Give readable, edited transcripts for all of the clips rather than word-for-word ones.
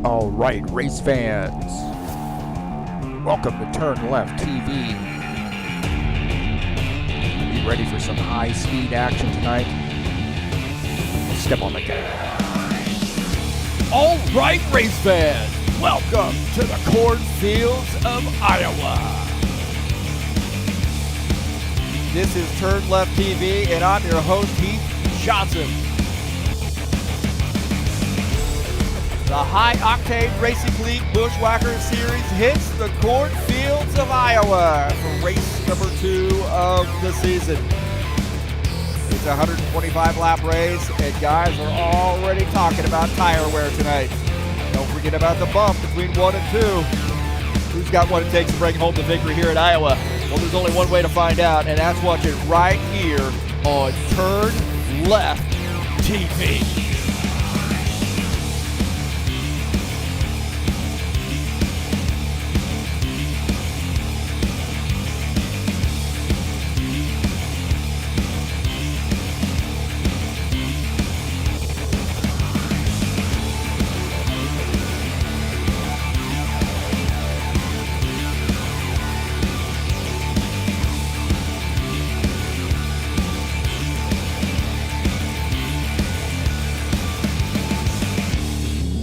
All right, race fans, welcome to TurnLeftTV. Be ready for some high-speed action tonight. Step on the gas. All right, race fans, welcome to the cornfields of Iowa. This is TurnLeftTV, and I'm your host, Heath Johnson. The high-octane racing league Buschwackers Series hits the cornfields of Iowa for race number 2 of the season. It's a 125-lap race, and guys are already talking about tire wear tonight. Don't forget about the bump between 1 and 2. Who's got what it takes to bring home the victory here at Iowa? Well, there's only one way to find out, and that's watching right here on TurnLeftTV.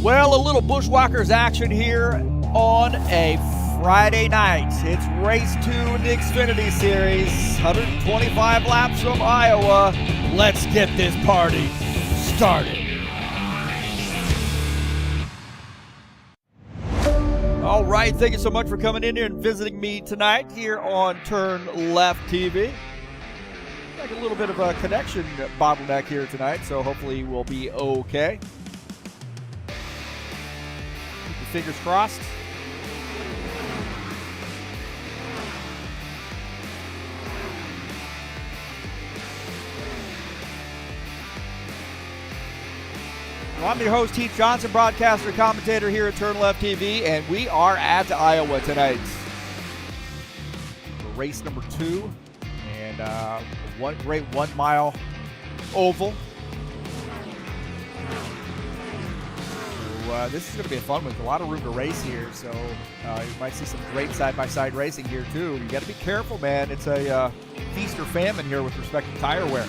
Well, a little Buschwackers action here on a Friday night. It's race 2 in the Xfinity Series, 125 laps from Iowa. Let's get this party started. All right, thank you so much for coming in here and visiting me tonight here on TurnLeftTV. Like a little bit of a connection bottleneck here tonight, so hopefully we'll be okay. Fingers crossed. Well, I'm your host, Heath Johnson, broadcaster, commentator here at TurnLeftTV, and we are at Iowa tonight for race number 2, and one great 1 mile oval. This is going to be a fun one. A lot of room to race here, so you might see some great side-by-side racing here too. You got to be careful, man. It's a feast or famine here with respect to tire wear.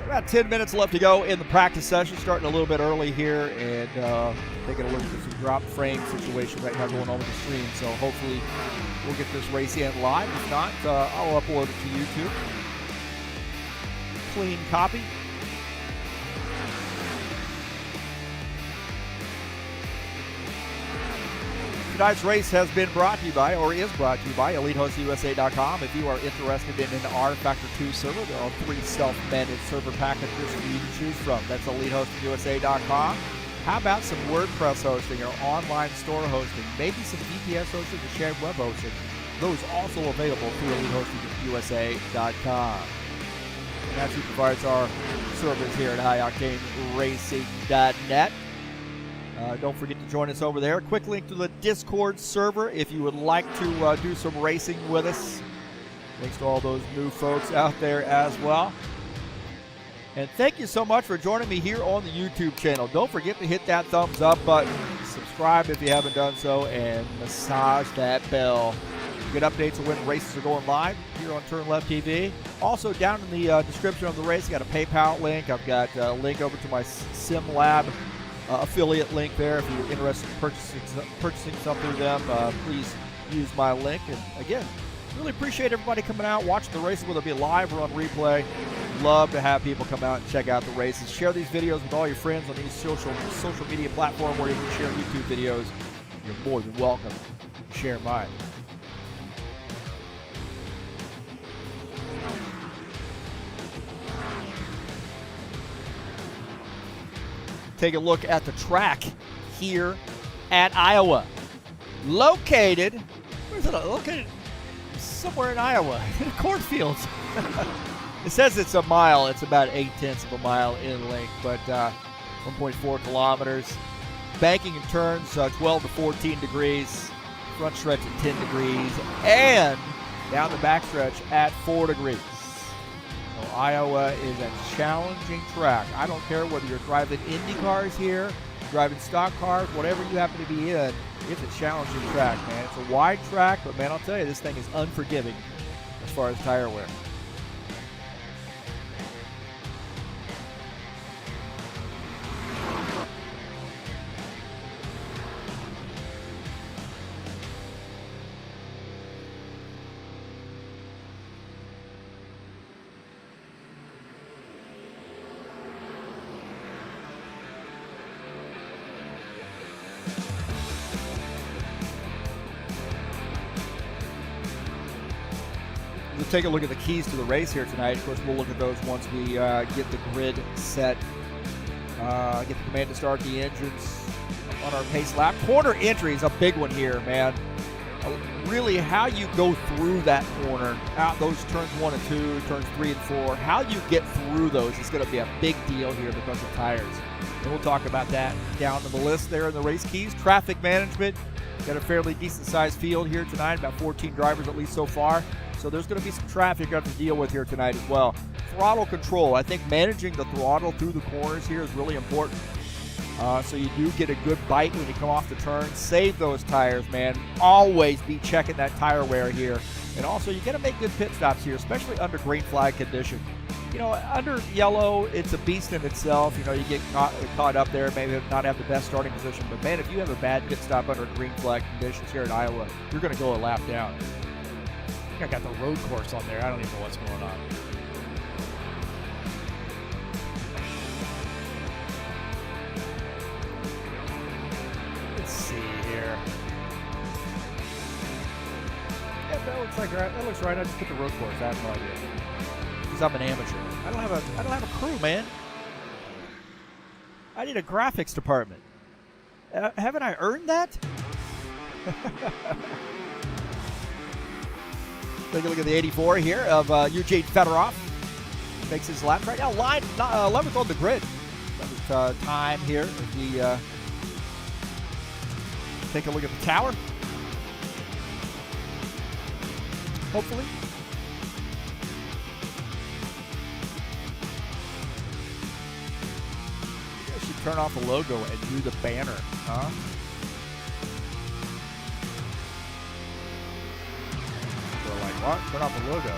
About 10 minutes left to go in the practice session, starting a little bit early here, and taking a look at some drop frame situation right now going on with the stream. So hopefully we'll get this race in live. If not, I'll upload it to YouTube. Clean copy. Tonight's race has been brought to you by, or is brought to you by, EliteHostUSA.com. If you are interested in an rFactor 2 server, there are 3 self-managed server packages for you to choose from. That's EliteHostUSA.com. How about some WordPress hosting or online store hosting? Maybe some VPS hosting or shared web hosting. Those also available through EliteHostingUSA.com. And that's who provides our servers here at HighOctaneRacing.net. Don't forget to join us over there. Quick link to the Discord server if you would like to do some racing with us. Thanks to all those new folks out there as well. And thank you so much for joining me here on the YouTube channel. Don't forget to hit that thumbs up button, subscribe if you haven't done so, and massage that bell. Get updates of when races are going live here on TurnLeftTV. Also, down in the description of the race, I got a PayPal link. I've got a link over to my SimLab affiliate link there. If you're interested in purchasing something through them, please use my link. And again, really appreciate everybody coming out, watching the races, whether it be live or on replay. Love to have people come out and check out the races. Share these videos with all your friends on any social media platform where you can share YouTube videos. You're more than welcome to share mine. Take a look at the track here at Iowa. Located somewhere in Iowa, in cornfields. It says it's a mile. It's about 0.8 of a mile in length, but 1.4 kilometers. Banking and turns 12 to 14 degrees. Front stretch at 10 degrees. And down the backstretch at 4 degrees. So Iowa is a challenging track. I don't care whether you're driving Indy cars here, driving stock cars, whatever you happen to be in, it's a challenging track, man. It's a wide track, but man, I'll tell you, this thing is unforgiving as far as tire wear. We'll take a look at the keys to the race here tonight. Of course, we'll look at those once we get the grid set, get the command to start the engines on our pace lap. Corner entry is a big one here, man. Really, how you go through that corner, out those turns 1 and 2, turns 3 and 4, how you get through those is going to be a big deal here because of tires. And we'll talk about that down to the list there in the race keys. Traffic management, got a fairly decent-sized field here tonight, about 14 drivers at least so far. So there's going to be some traffic you have to deal with here tonight as well. Throttle control. I think managing the throttle through the corners here is really important. So you do get a good bite when you come off the turn. Save those tires, man. Always be checking that tire wear here. And also, you got to make good pit stops here, especially under green flag condition. You know, under yellow, it's a beast in itself. You know, you get caught up there, maybe not have the best starting position. But, man, if you have a bad pit stop under green flag conditions here at Iowa, you're going to go a lap down. I think I got the road course on there. I don't even know what's going on. Let's see here. Yeah, that looks like right. That looks right. I just put the road course. I have no idea. Because I'm an amateur. I don't have a crew, man. I need a graphics department. Haven't I earned that? Take a look at the 84 here of Eugene Fedorov. Makes his lap right now. Line 11th on the grid. That was time here as we take a look at the tower. Hopefully. I should turn off the logo and do the banner, huh? What? Turn off the logo.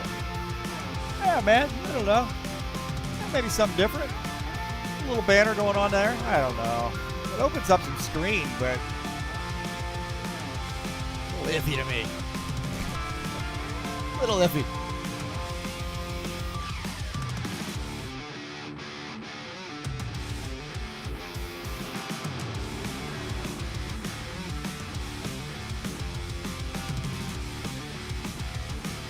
Yeah, man. I don't know. Maybe something different. A little banner going on there. I don't know. It opens up some screen, but a little iffy to me. A little iffy.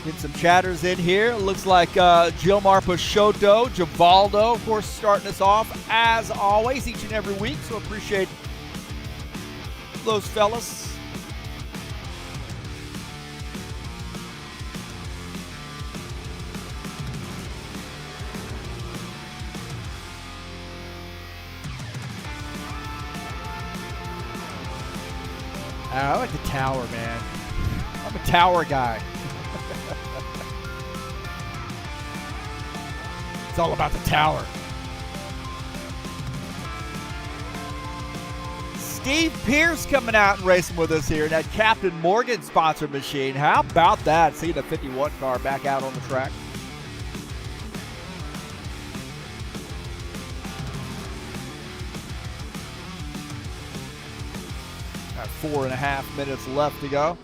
Get some chatters in here. Looks like Gilmar Peixoto, Givaldo, of course, starting us off as always each and every week. So appreciate those fellas. I like the tower, man. I'm a tower guy. It's all about the tower. Steve Pierce coming out and racing with us here in that Captain Morgan sponsored machine. How about that? Seeing the 51 car back out on the track. Got 4.5 minutes left to go.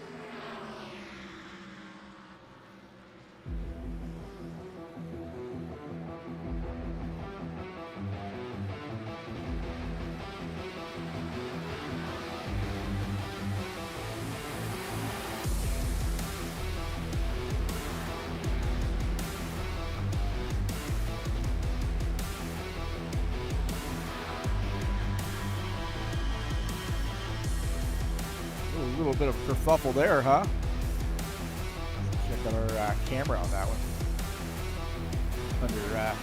A little bit of kerfuffle there, huh? Check out our camera on that one. Under,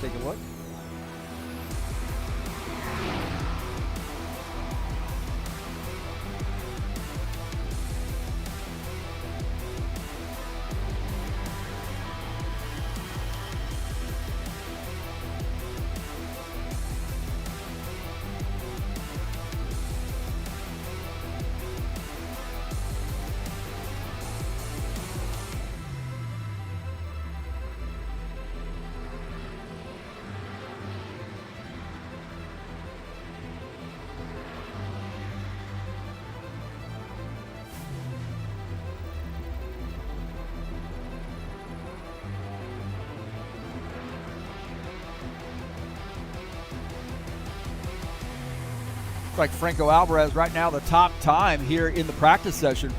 take a look. like Franco Alvarez right now the top time here in the practice session.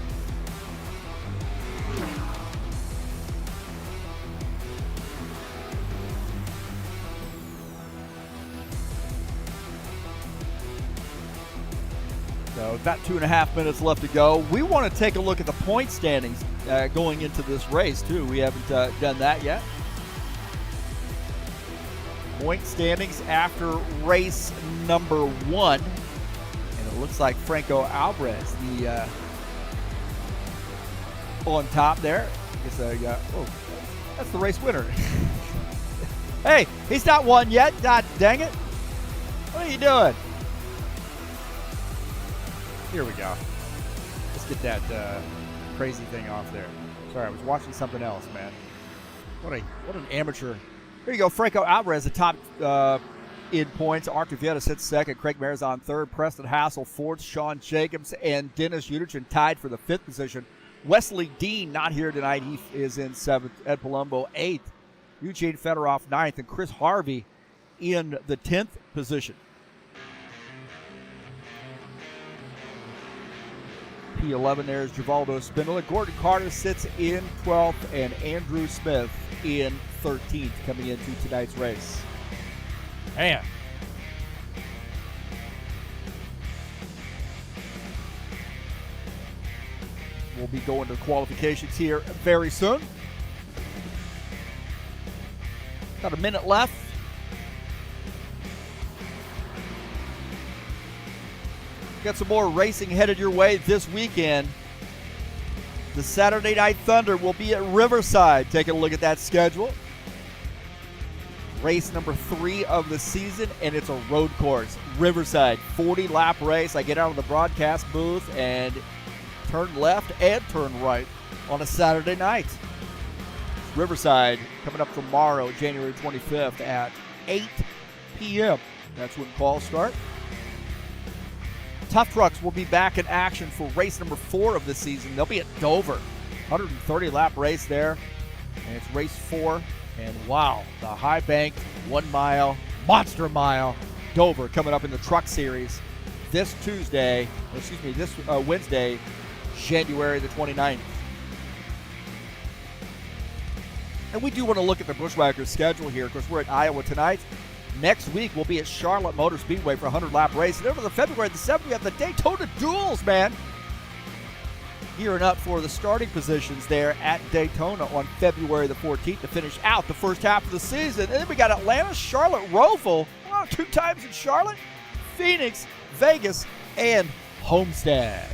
So about 2.5 minutes left to go. We want to take a look at the point standings going into this race too. We haven't done that yet. Point standings after race number 1. And it looks like Franco Alvarez, the on top there. I guess oh, that's the race winner. Hey, he's not won yet. God dang it. What are you doing? Here we go. Let's get that crazy thing off there. Sorry, I was watching something else, man. What an amateur. Here you go, Franco Alvarez, the top in points. Artur Vieta sits second. Craig Marizon third. Preston Hassel fourth. Sean Jacobs and Dennis Uterchin tied for the 5th position. Wesley Dean not here tonight. He is in 7th. Ed Palumbo 8th. Eugene Fedorov 9th. And Chris Harvey in the 10th position. P11 there is Givaldo Spindola. Gordon Carter sits in 12th, and Andrew Smith in 13th coming into tonight's race. Man. We'll be going to the qualifications here very soon. Got a minute left. Got some more racing headed your way this weekend. The Saturday Night Thunder will be at Riverside. Taking a look at that schedule. Race number 3 of the season, and it's a road course. Riverside, 40-lap race. I get out of the broadcast booth and turn left and turn right on a Saturday night. Riverside coming up tomorrow, January 25th at 8 p.m. That's when calls start. Tough Trucks will be back in action for race number 4 of the season. They'll be at Dover. 130-lap race there. And it's race 4. And wow, the high banked 1 mile, monster mile, Dover coming up in the Truck Series this Wednesday, January the 29th. And we do want to look at the Buschwackers schedule here because we're at Iowa tonight. Next week, we'll be at Charlotte Motor Speedway for a 100-lap race. And over the February the 7th, we have the Daytona Duels, man. Gearing up for the starting positions there at Daytona on February the 14th to finish out the first half of the season. And then we got Atlanta, Charlotte, Roval. Wow, 2 times in Charlotte, Phoenix, Vegas, and Homestead.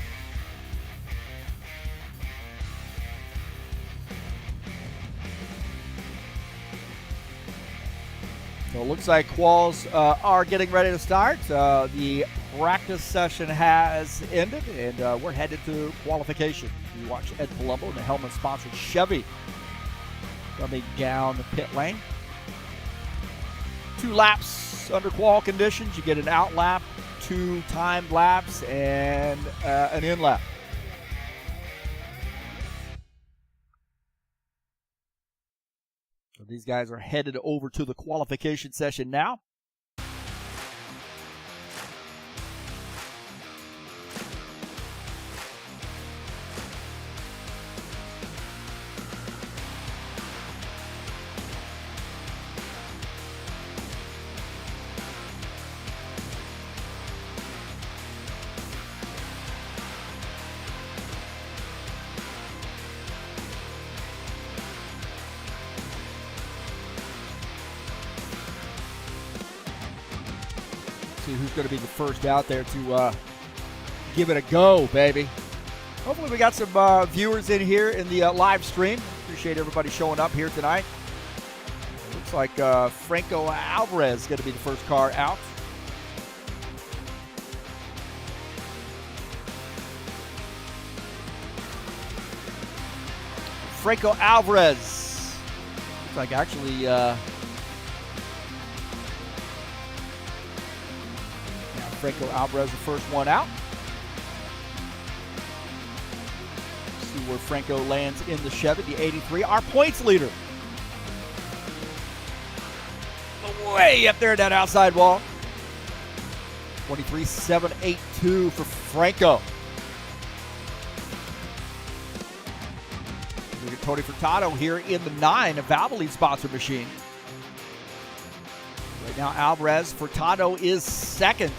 So it looks like quals are getting ready to start. The practice session has ended, and we're headed to qualification. You watch Ed Palumbo and the helmet-sponsored Chevy coming down the pit lane. 2 laps under qual conditions. You get an out lap, 2 timed laps, and an in lap. So these guys are headed over to the qualification session now. See who's going to be the first out there to give it a go, baby. Hopefully we got some viewers in here in the live stream. Appreciate everybody showing up here tonight. It looks like Franco Alvarez is going to be the first car out. Franco Alvarez. Looks like actually... Franco Alvarez, the first one out. See where Franco lands in the Chevy, the 83. Our points leader. Way up there in that outside wall. 23.782 for Franco. Look at Tony Furtado here in the 9, a Valvoline sponsored machine. Right now, Alvarez, Furtado is second.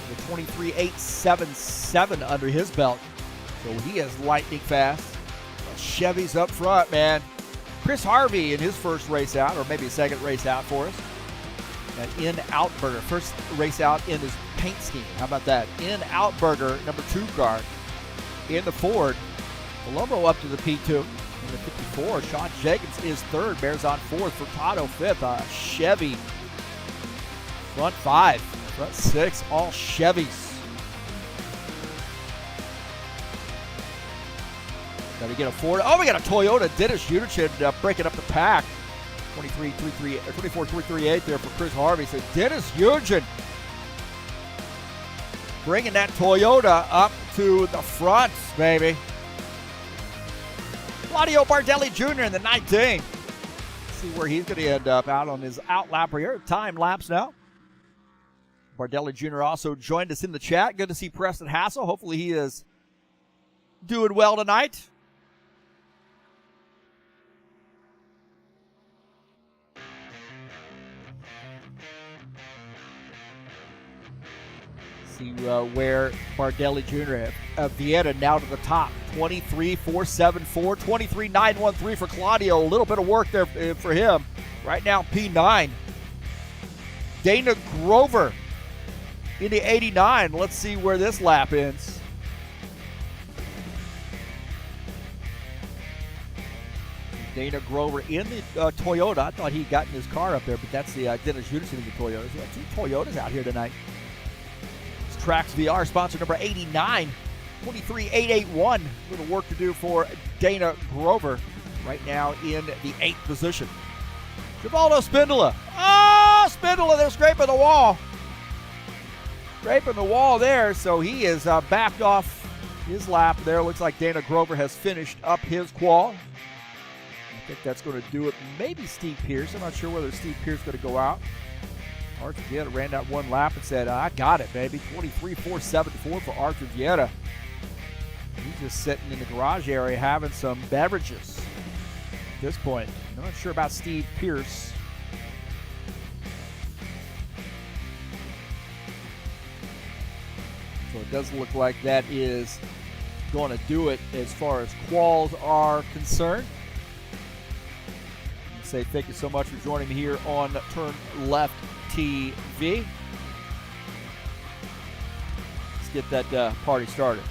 The 23.877 under his belt. So he is lightning fast. Chevy's up front, man. Chris Harvey in his first race out, or maybe second race out for us. An in-out burger. First race out in his paint scheme. How about that? In-out burger, number 2 car. In the Ford. Colombo up to the P2. In the 54, Sean Jenkins is third. Bears on fourth. Furtado fifth. Chevy. Front 5. Front 6. All Chevys. Got to get a Ford. Oh, we got a Toyota. Dennis Udichin breaking up the pack. 24.338 there for Chris Harvey. So Dennis Udichin bringing that Toyota up to the front, baby. Claudio Bardelli Jr. in the 19. See where he's going to end up out on his out lap here. Time lapse now. Bardelli Jr. also joined us in the chat. Good to see Preston Hassel. Hopefully he is doing well tonight. See where Bardelli Jr. Vieta now to the top. 23.474, 23.913 for Claudio. A little bit of work there for him. Right now, P9. Dana Grover in the 89. Let's see where this lap ends. Dana Grover in the Toyota. I thought he'd gotten his car up there, but that's the Dennis Udichin in the Toyota. So 2 Toyotas out here tonight. Tracks VR, sponsor number 89, 23.881. Little work to do for Dana Grover right now in the 8th position. Givaldo Spindola. Oh, Spindola, they're scraping the wall. Scraping the wall there, so he is backed off his lap there. Looks like Dana Grover has finished up his qual. I think that's going to do it. Maybe Steve Pierce. I'm not sure whether Steve Pierce is going to go out. Arthur Vieta ran that one lap and said, I got it, baby. 23.474 for Arthur Vieta. He's just sitting in the garage area having some beverages at this point. I'm not sure about Steve Pierce. So it does look like that is going to do it as far as quals are concerned. Say thank you so much for joining me here on TurnLeftTV. Let's get that party started.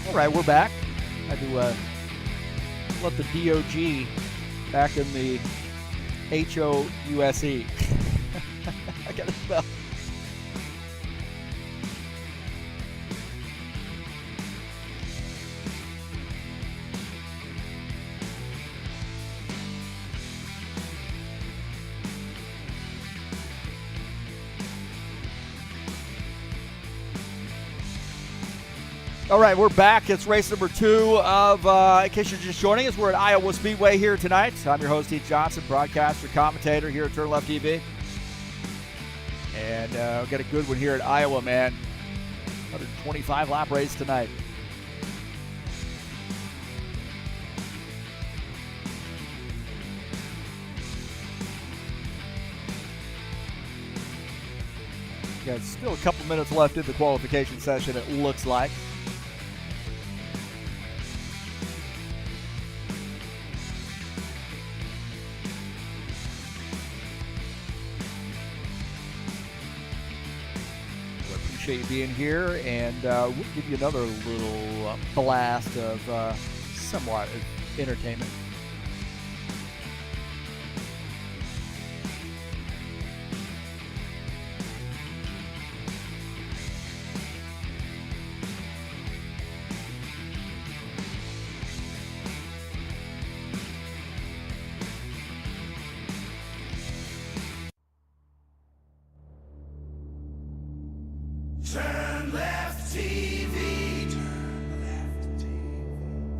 All right, we're back. I had to let the DOG back in the HOUSE. I got to spell. All right, we're back. It's race number 2 of, in case you're just joining us, we're at Iowa Speedway here tonight. I'm your host, Heath Johnson, broadcaster, commentator here at TurnLeftTV. And we've got a good one here at Iowa, man. 125 lap race tonight. Got still a couple minutes left in the qualification session, it looks like. You being here, and we'll give you another little blast of somewhat entertainment. TurnLeftTV.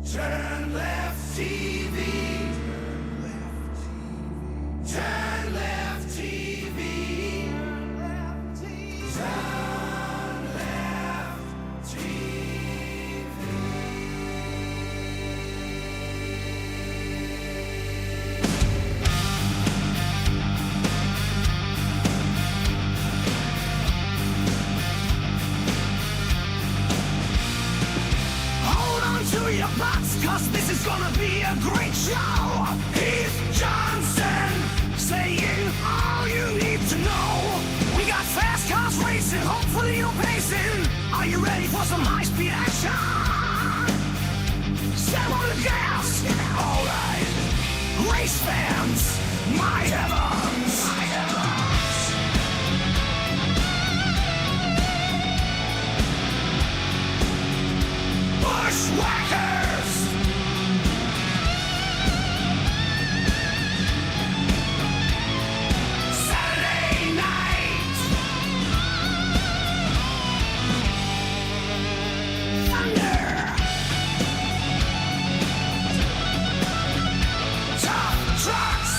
TurnLeftTV. TurnLeftTV. TurnLeftTV. To your butts, cause this is gonna be a great show. Heath Johnson saying all you need to know. We got fast cars racing, hopefully no pacing. Are you ready for some high-speed action? Step on the gas. Alright. Race fans, my heavens. My heavens. Buschwackers! Saturday night! Thunder! Tough trucks!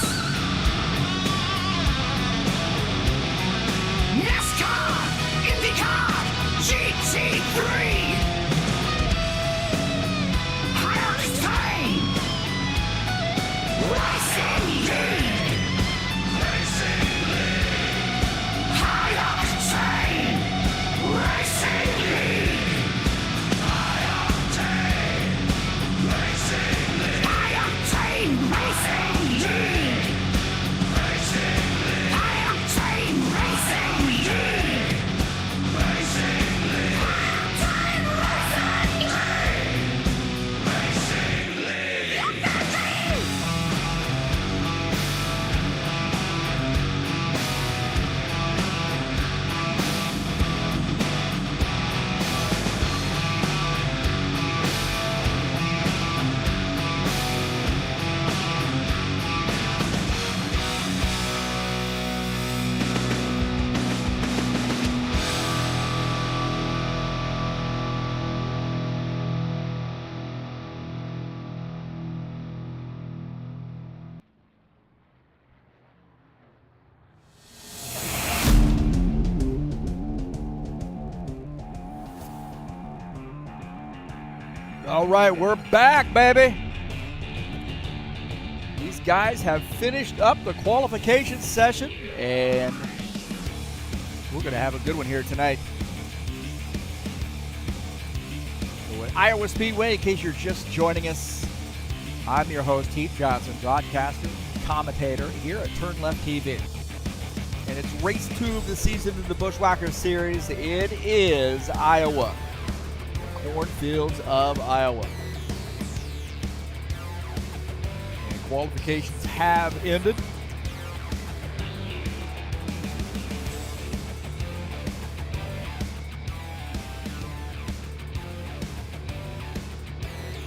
Nascar! IndyCar! GT3! All right, we're back, baby. These guys have finished up the qualification session, and we're going to have a good one here tonight. So at Iowa Speedway, in case you're just joining us, I'm your host, Heath Johnson, broadcaster, commentator here at TurnLeftTV. And it's race 2 of the season in the Buschwackers Series. It is Iowa. cornfields of Iowa. And qualifications have ended.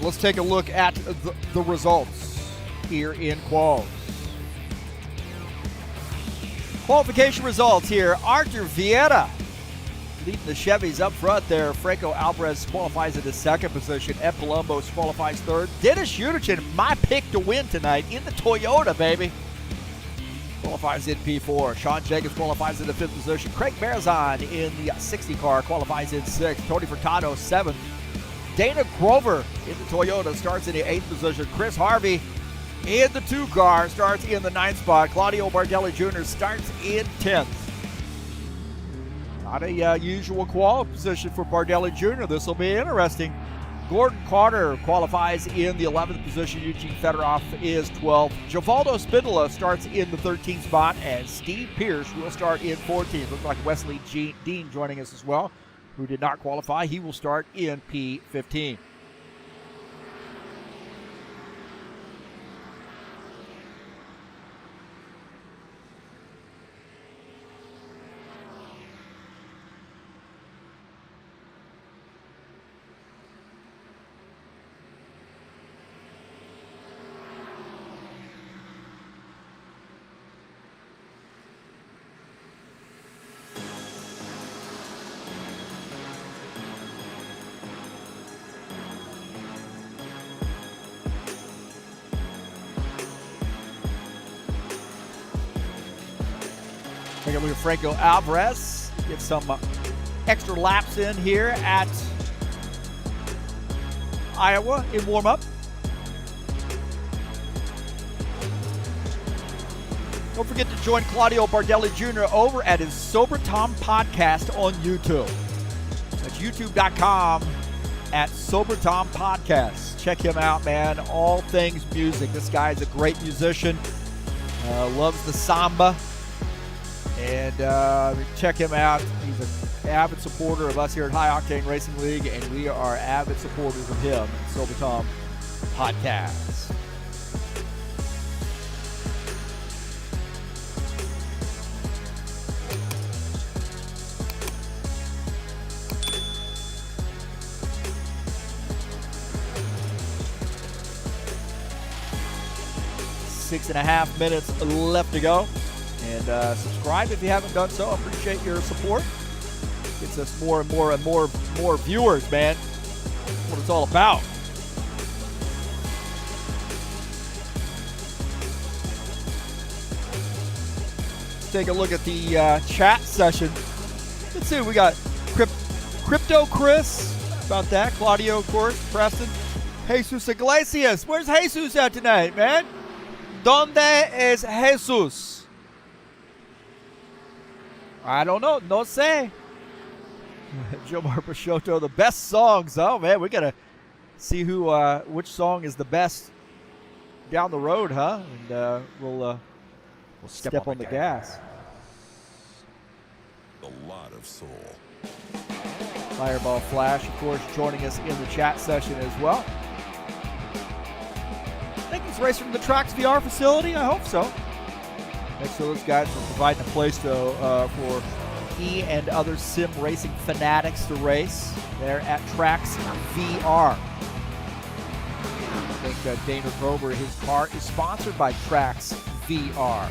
Let's take a look at the results here in quals. Qualification results here. Arthur Vieira leading the Chevys up front there. Franco Alvarez qualifies in the second position. Ed Palumbo qualifies third. Dennis Uderchin, my pick to win tonight in the Toyota, baby, qualifies in P4. Sean Jacobs qualifies in the fifth position. Craig Marazon in the 60 car qualifies in sixth. Tony Furtado, seventh. Dana Grover in the Toyota starts in the 8th position. Chris Harvey in the 2 car starts in the 9th spot. Claudio Bardelli Jr. starts in 10th. Not a usual qual position for Bardelli Jr. This will be interesting. Gordon Carter qualifies in the 11th position. Eugene Fedorov is 12th. Givaldo Spindola starts in the 13th spot, and Steve Pierce will start in 14th. Looks like Wesley Dean joining us as well, who did not qualify. He will start in P15. Take a look at Franco Alvarez. Get some extra laps in here at Iowa in warm-up. Don't forget to join Claudio Bardelli Jr. over at his Sober Tom podcast on YouTube. That's youtube.com at Sober Tom Podcast. Check him out, man. All things music. This guy's a great musician. Loves the samba. And check him out. He's an avid supporter of us here at High Octane Racing League, and we are avid supporters of him. Sober Tom Podcast. Six and a half minutes left to go. And subscribe if you haven't done so. I appreciate your support. Gets us more and more and more viewers, man. That's what it's all about. Let's take a look at the chat session. Let's see, we got Crypto Chris, about that. Claudio, of course. Preston. Jesus Iglesias. Where's Jesus at tonight, man? Donde es Jesus? I don't know. No sé. Jomar Peixoto, the best songs. Oh, man, we got to see which song is the best down the road, huh? And we'll step on the gas. A lot of soul. Fireball Flash, of course, joining us in the chat session as well. I think he's racing from the Tracks VR facility. I hope so. Thanks to those guys for providing a place for he and other sim racing fanatics to race there at Tracks VR. I think Dana Grover, his car is sponsored by Tracks VR.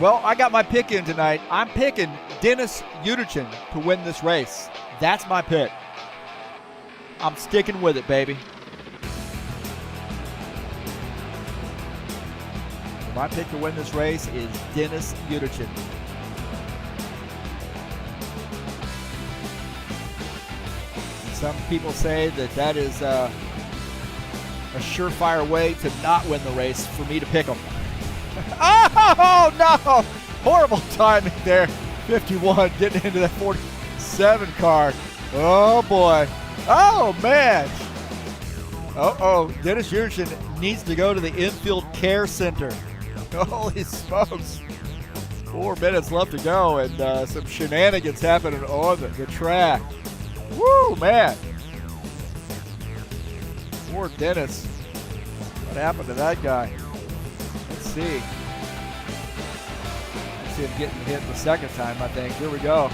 Well, I got my pick in tonight. I'm picking Dennis Uderchin to win this race. That's my pick. I'm sticking with it, baby. My pick to win this race is Dennis Uderchin. Some people say that is a surefire way to not win the race for me to pick him. Oh, no! Horrible timing there. 51 getting into that 47 car. Oh, boy. Oh, man. Uh-oh. Dennis Yurchin needs to go to the infield care center. Holy smokes. 4 minutes left to go, and some shenanigans happening on the track. Woo, man. Poor Dennis. What happened to that guy? Let's see. Let's see him getting hit the second time, I think. Here we go.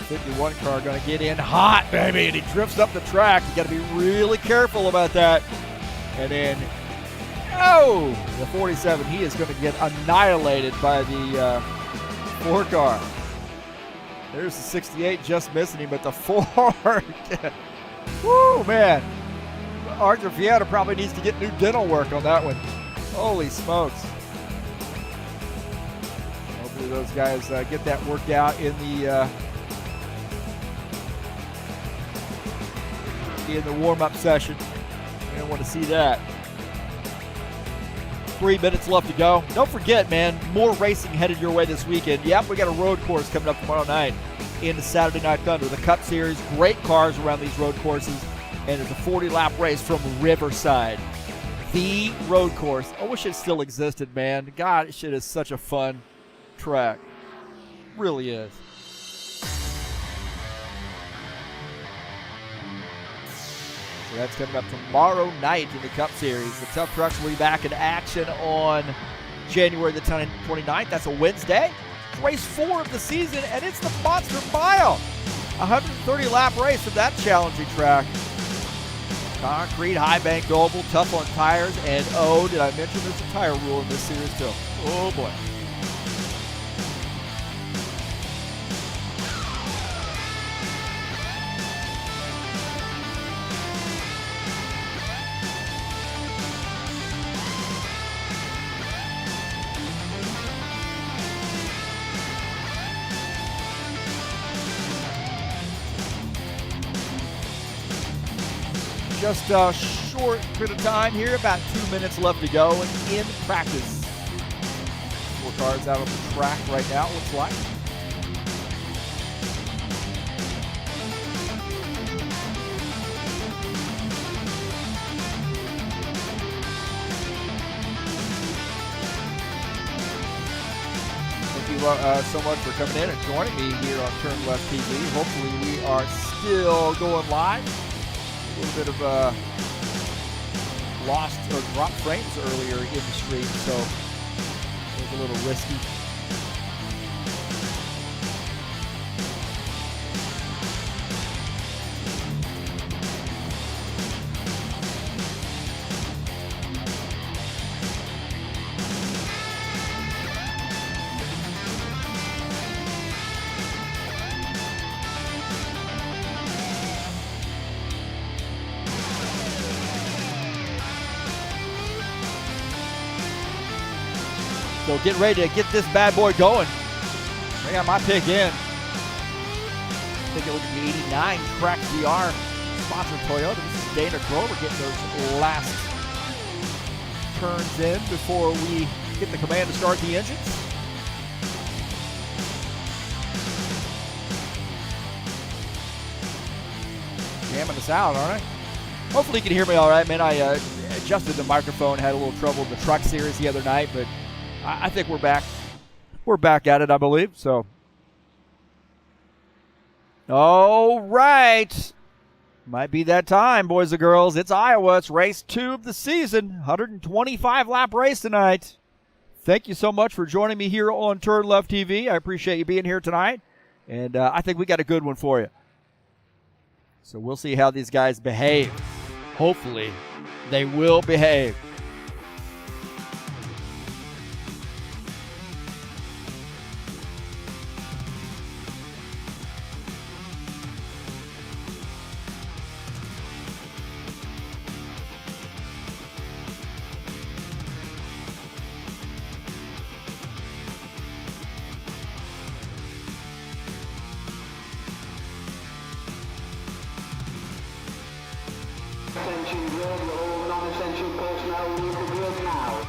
51 car going to get in hot, baby, and he drifts up the track. You got to be really careful about that. And then, oh, the 47, he is going to get annihilated by the 4 car. There's the 68 just missing him, but the 4, woo, man. Arthur Fiata probably needs to get new dental work on that one. Holy smokes. Hopefully those guys get that worked out in the warm-up session. We don't want to see that. 3 minutes left to go. Don't forget, man, more racing headed your way this weekend. Yep, we got a road course coming up tomorrow night in the Saturday Night Thunder. The Cup Series, great cars around these road courses, and it's a 40-lap race from Riverside. The road course. I wish it still existed, man. God, this shit is such a fun track. Really is. So that's coming up tomorrow night in the Cup Series. The Tough Trucks will be back in action on January the 29th. That's a Wednesday. It's race 4 of the season, and it's the Monster Mile. 130-lap race of that challenging track. Concrete, high-banked oval, tough on tires, and oh, did I mention there's a tire rule in this series too? Oh, boy. Just a short bit of time here, about 2 minutes left to go, and in practice. 4 cars out on the track right now, it looks like. Thank you so much for coming in and joining me here on TurnLeftTV. Hopefully we are still going live. A little bit of lost or dropped frames earlier in the stream, so it was a little risky. So get ready to get this bad boy going. I got my pick in. Take a look at the 89 Track VR sponsored Toyota. This is Dana Grover getting those last turns in before we get the command to start the engines. Jamming us out, all right? Hopefully you can hear me all right, man. I adjusted the microphone, had a little trouble in the Truck Series the other night, but I think we're back. We're back at it, I believe. So, all right. Might be that time, boys and girls. It's Iowa. It's race 2 of the season. 125-lap race tonight. Thank you so much for joining me here on TurnLeftTV. I appreciate you being here tonight. And I think we got a good one for you. So we'll see how these guys behave. Hopefully, they will behave. Attention grid, all non-essential personnel leave the grid now.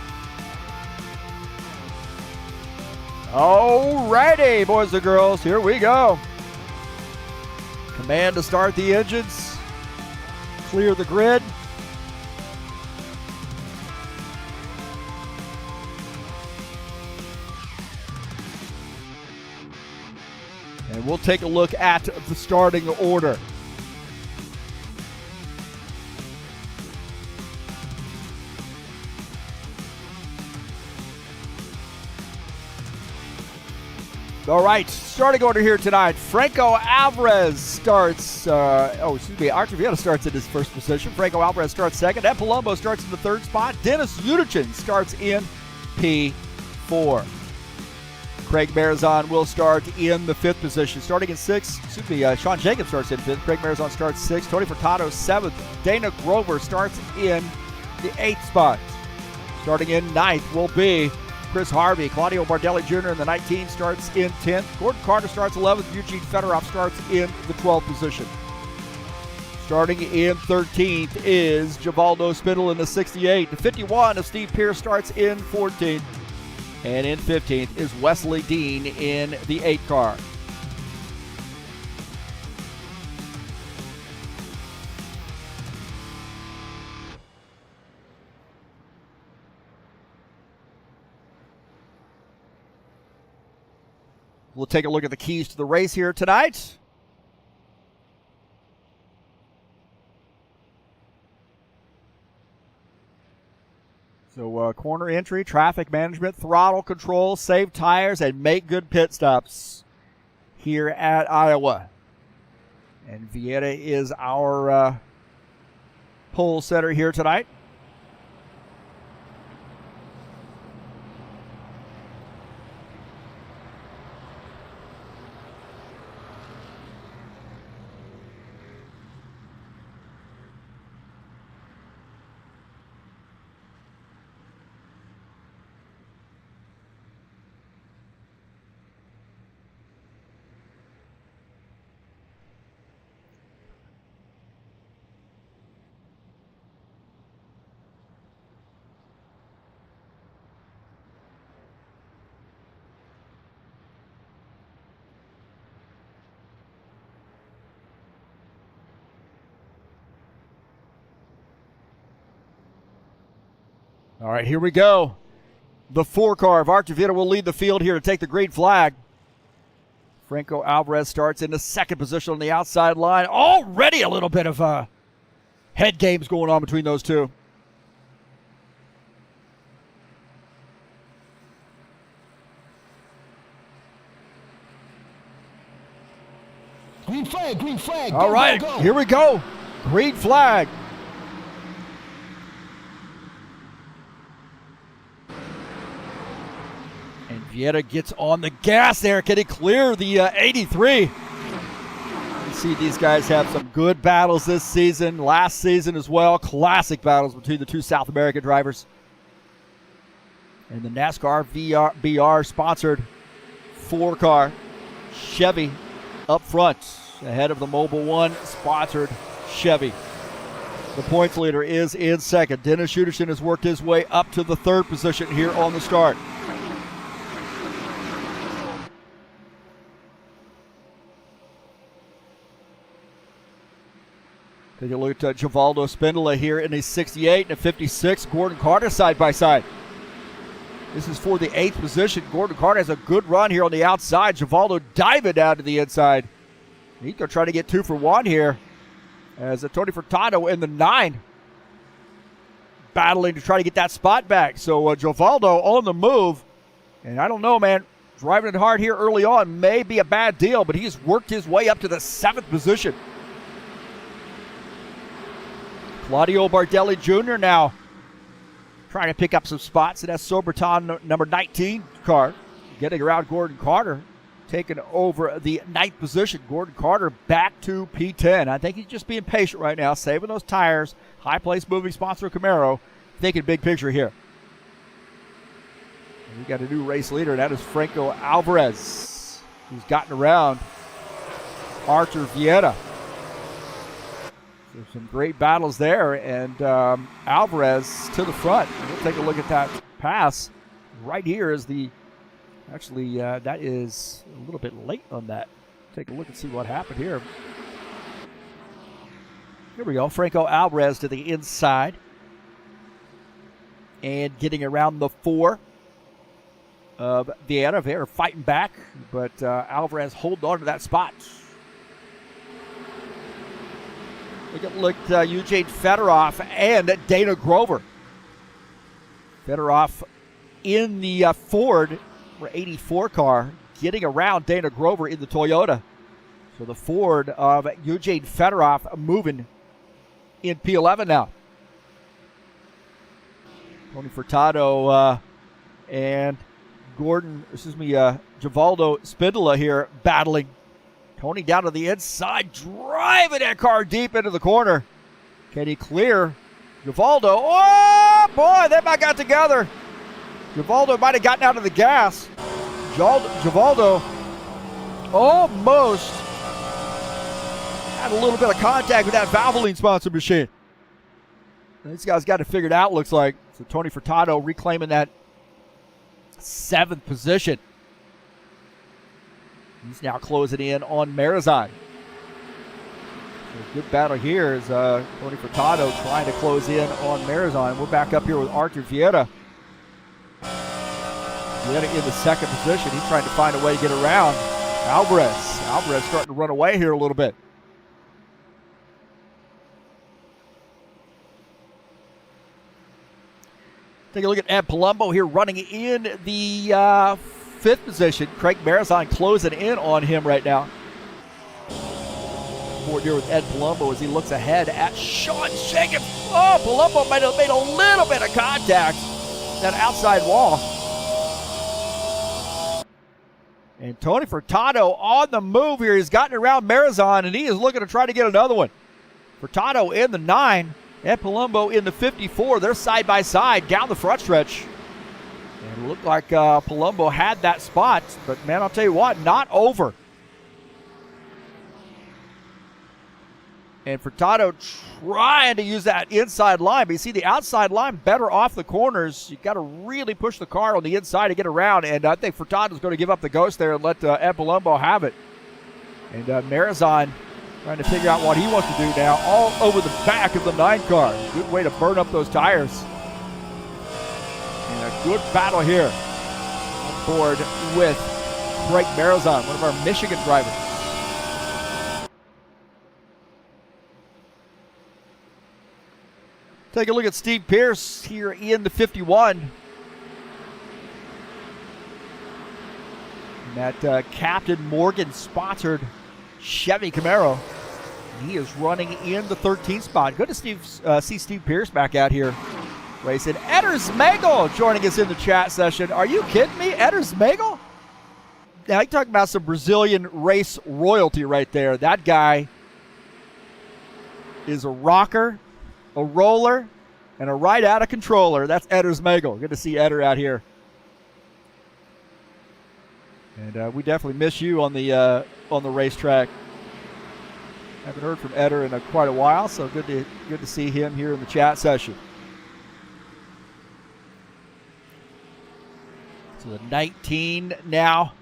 Alrighty, boys and girls, here we go. Command to start the engines. Clear the grid. And we'll take a look at the starting order. All right, starting order here tonight. Franco Alvarez starts, Archer Vieira starts in his first position. Franco Alvarez starts second. Ed Palumbo starts in the third spot. Dennis Yudichin starts in P4. Craig Marizon will start in the fifth position. Starting in sixth, Sean Jacobs starts in fifth. Craig Marizon starts sixth. Tony Furtado seventh. Dana Grover starts in the eighth spot. Starting in ninth will be Chris Harvey. Claudio Bardelli Jr. in the 19 starts in 10th. Gordon Carter starts 11th. Eugene Fedorov starts in the 12th position. Starting in 13th is Givaldo Spindle in the 68. The 51 of Steve Pierce starts in 14th. And in 15th is Wesley Dean in the 8 car. We'll take a look at the keys to the race here tonight. So corner entry, traffic management, throttle control, save tires, and make good pit stops here at Iowa. And Vieira is our pole setter here tonight. All right, here we go. The 4 car of Archer Vieira will lead the field here to take the green flag. Franco Alvarez starts in the second position on the outside line. Already a little bit of head games going on between those two. Green flag, green flag. All right, here we go. Green flag. And Vieira gets on the gas there. Can he clear the 83? You see these guys have some good battles this season, last season as well. Classic battles between the two South American drivers. And the NASCAR BR sponsored 4 car Chevy up front ahead of the Mobil 1 sponsored Chevy. The points leader is in second. Dennis Yudichin has worked his way up to the 3rd position here on the start. Take a look at Givaldo Spindola here in a 68 and a 56. Gordon Carter side by side. This is for the 8th position. Gordon Carter has a good run here on the outside. Givaldo diving down to the inside. He's going to try to get 2 for 1 here. As Tony Furtado in the 9. Battling to try to get that spot back. So Givaldo on the move. And I don't know, man. Driving it hard here early on may be a bad deal, but he's worked his way up to the 7th position. Claudio Bardelli Jr. now trying to pick up some spots in that Soberton number 19 car. Getting around Gordon Carter, taking over the 9th position. Gordon Carter back to P10. I think he's just being patient right now, saving those tires. High place moving sponsor Camaro, thinking big picture here. And we got a new race leader, and that is Franco Alvarez, who's gotten around Archer Vieira. There's some great battles there, and Alvarez to the front. We'll take a look at that pass. Right here is the, actually that is a little bit late on that. Take a look and see what happened here. Here we go. Franco Alvarez to the inside. And getting around the 4 of Vieira. Vieira fighting back, but Alvarez holding on to that spot. Look at Eugene Fedorov and Dana Grover. Fedorov in the Ford 84 car, getting around Dana Grover in the Toyota. So the Ford of Eugene Fedorov moving in P11 now. Tony Furtado and Givaldo Spindola here battling. Tony down to the inside, driving that car deep into the corner. Can he clear Givaldo? Oh, boy, they might got together. Givaldo might have gotten out of the gas. Givaldo almost had a little bit of contact with that Valvoline sponsor machine. These guys got it figured out, looks like. So Tony Furtado reclaiming that 7th position. He's now closing in on Marizan. So good battle here as Tony Furtado trying to close in on Marizan. We're back up here with Arthur Vieira. Vieira in the 2nd position. He's trying to find a way to get around Alvarez. Alvarez starting to run away here a little bit. Take a look at Ed Palumbo here running in the 5th position. Craig Marizan closing in on him right now. Forward here with Ed Palumbo as he looks ahead at Sean Shagan. Oh, Palumbo made a little bit of contact. That outside wall. And Tony Furtado on the move here. He's gotten around Marizan, and he is looking to try to get another one. Furtado in the 9. Ed Palumbo in the 54. They're side by side down the front stretch. And it looked like Palumbo had that spot, but man, I'll tell you what, not over. And Furtado trying to use that inside line, but you see the outside line better off the corners. You got to really push the car on the inside to get around, and I think Furtado's going to give up the ghost there and let Ed Palumbo have it. And Marizan trying to figure out what he wants to do now, all over the back of the 9 car. Good way to burn up those tires. And a good battle here on board with Craig Marizan, one of our Michigan drivers. Take a look at Steve Pierce here in the 51. And that Captain Morgan sponsored Chevy Camaro. He is running in the 13th spot. Good to see Steve Pierce back out here racing. Eder Zmagel joining us in the chat session. Are you kidding me? Eder Zmagel? Now, you're talking about some Brazilian race royalty right there. That guy is a rocker, a roller, and a right out of controller. That's Eder Zmagel. Good to see Eder out here. And we definitely miss you on the racetrack. Haven't heard from Eder in quite a while, so good to see him here in the chat session. So the 19 now.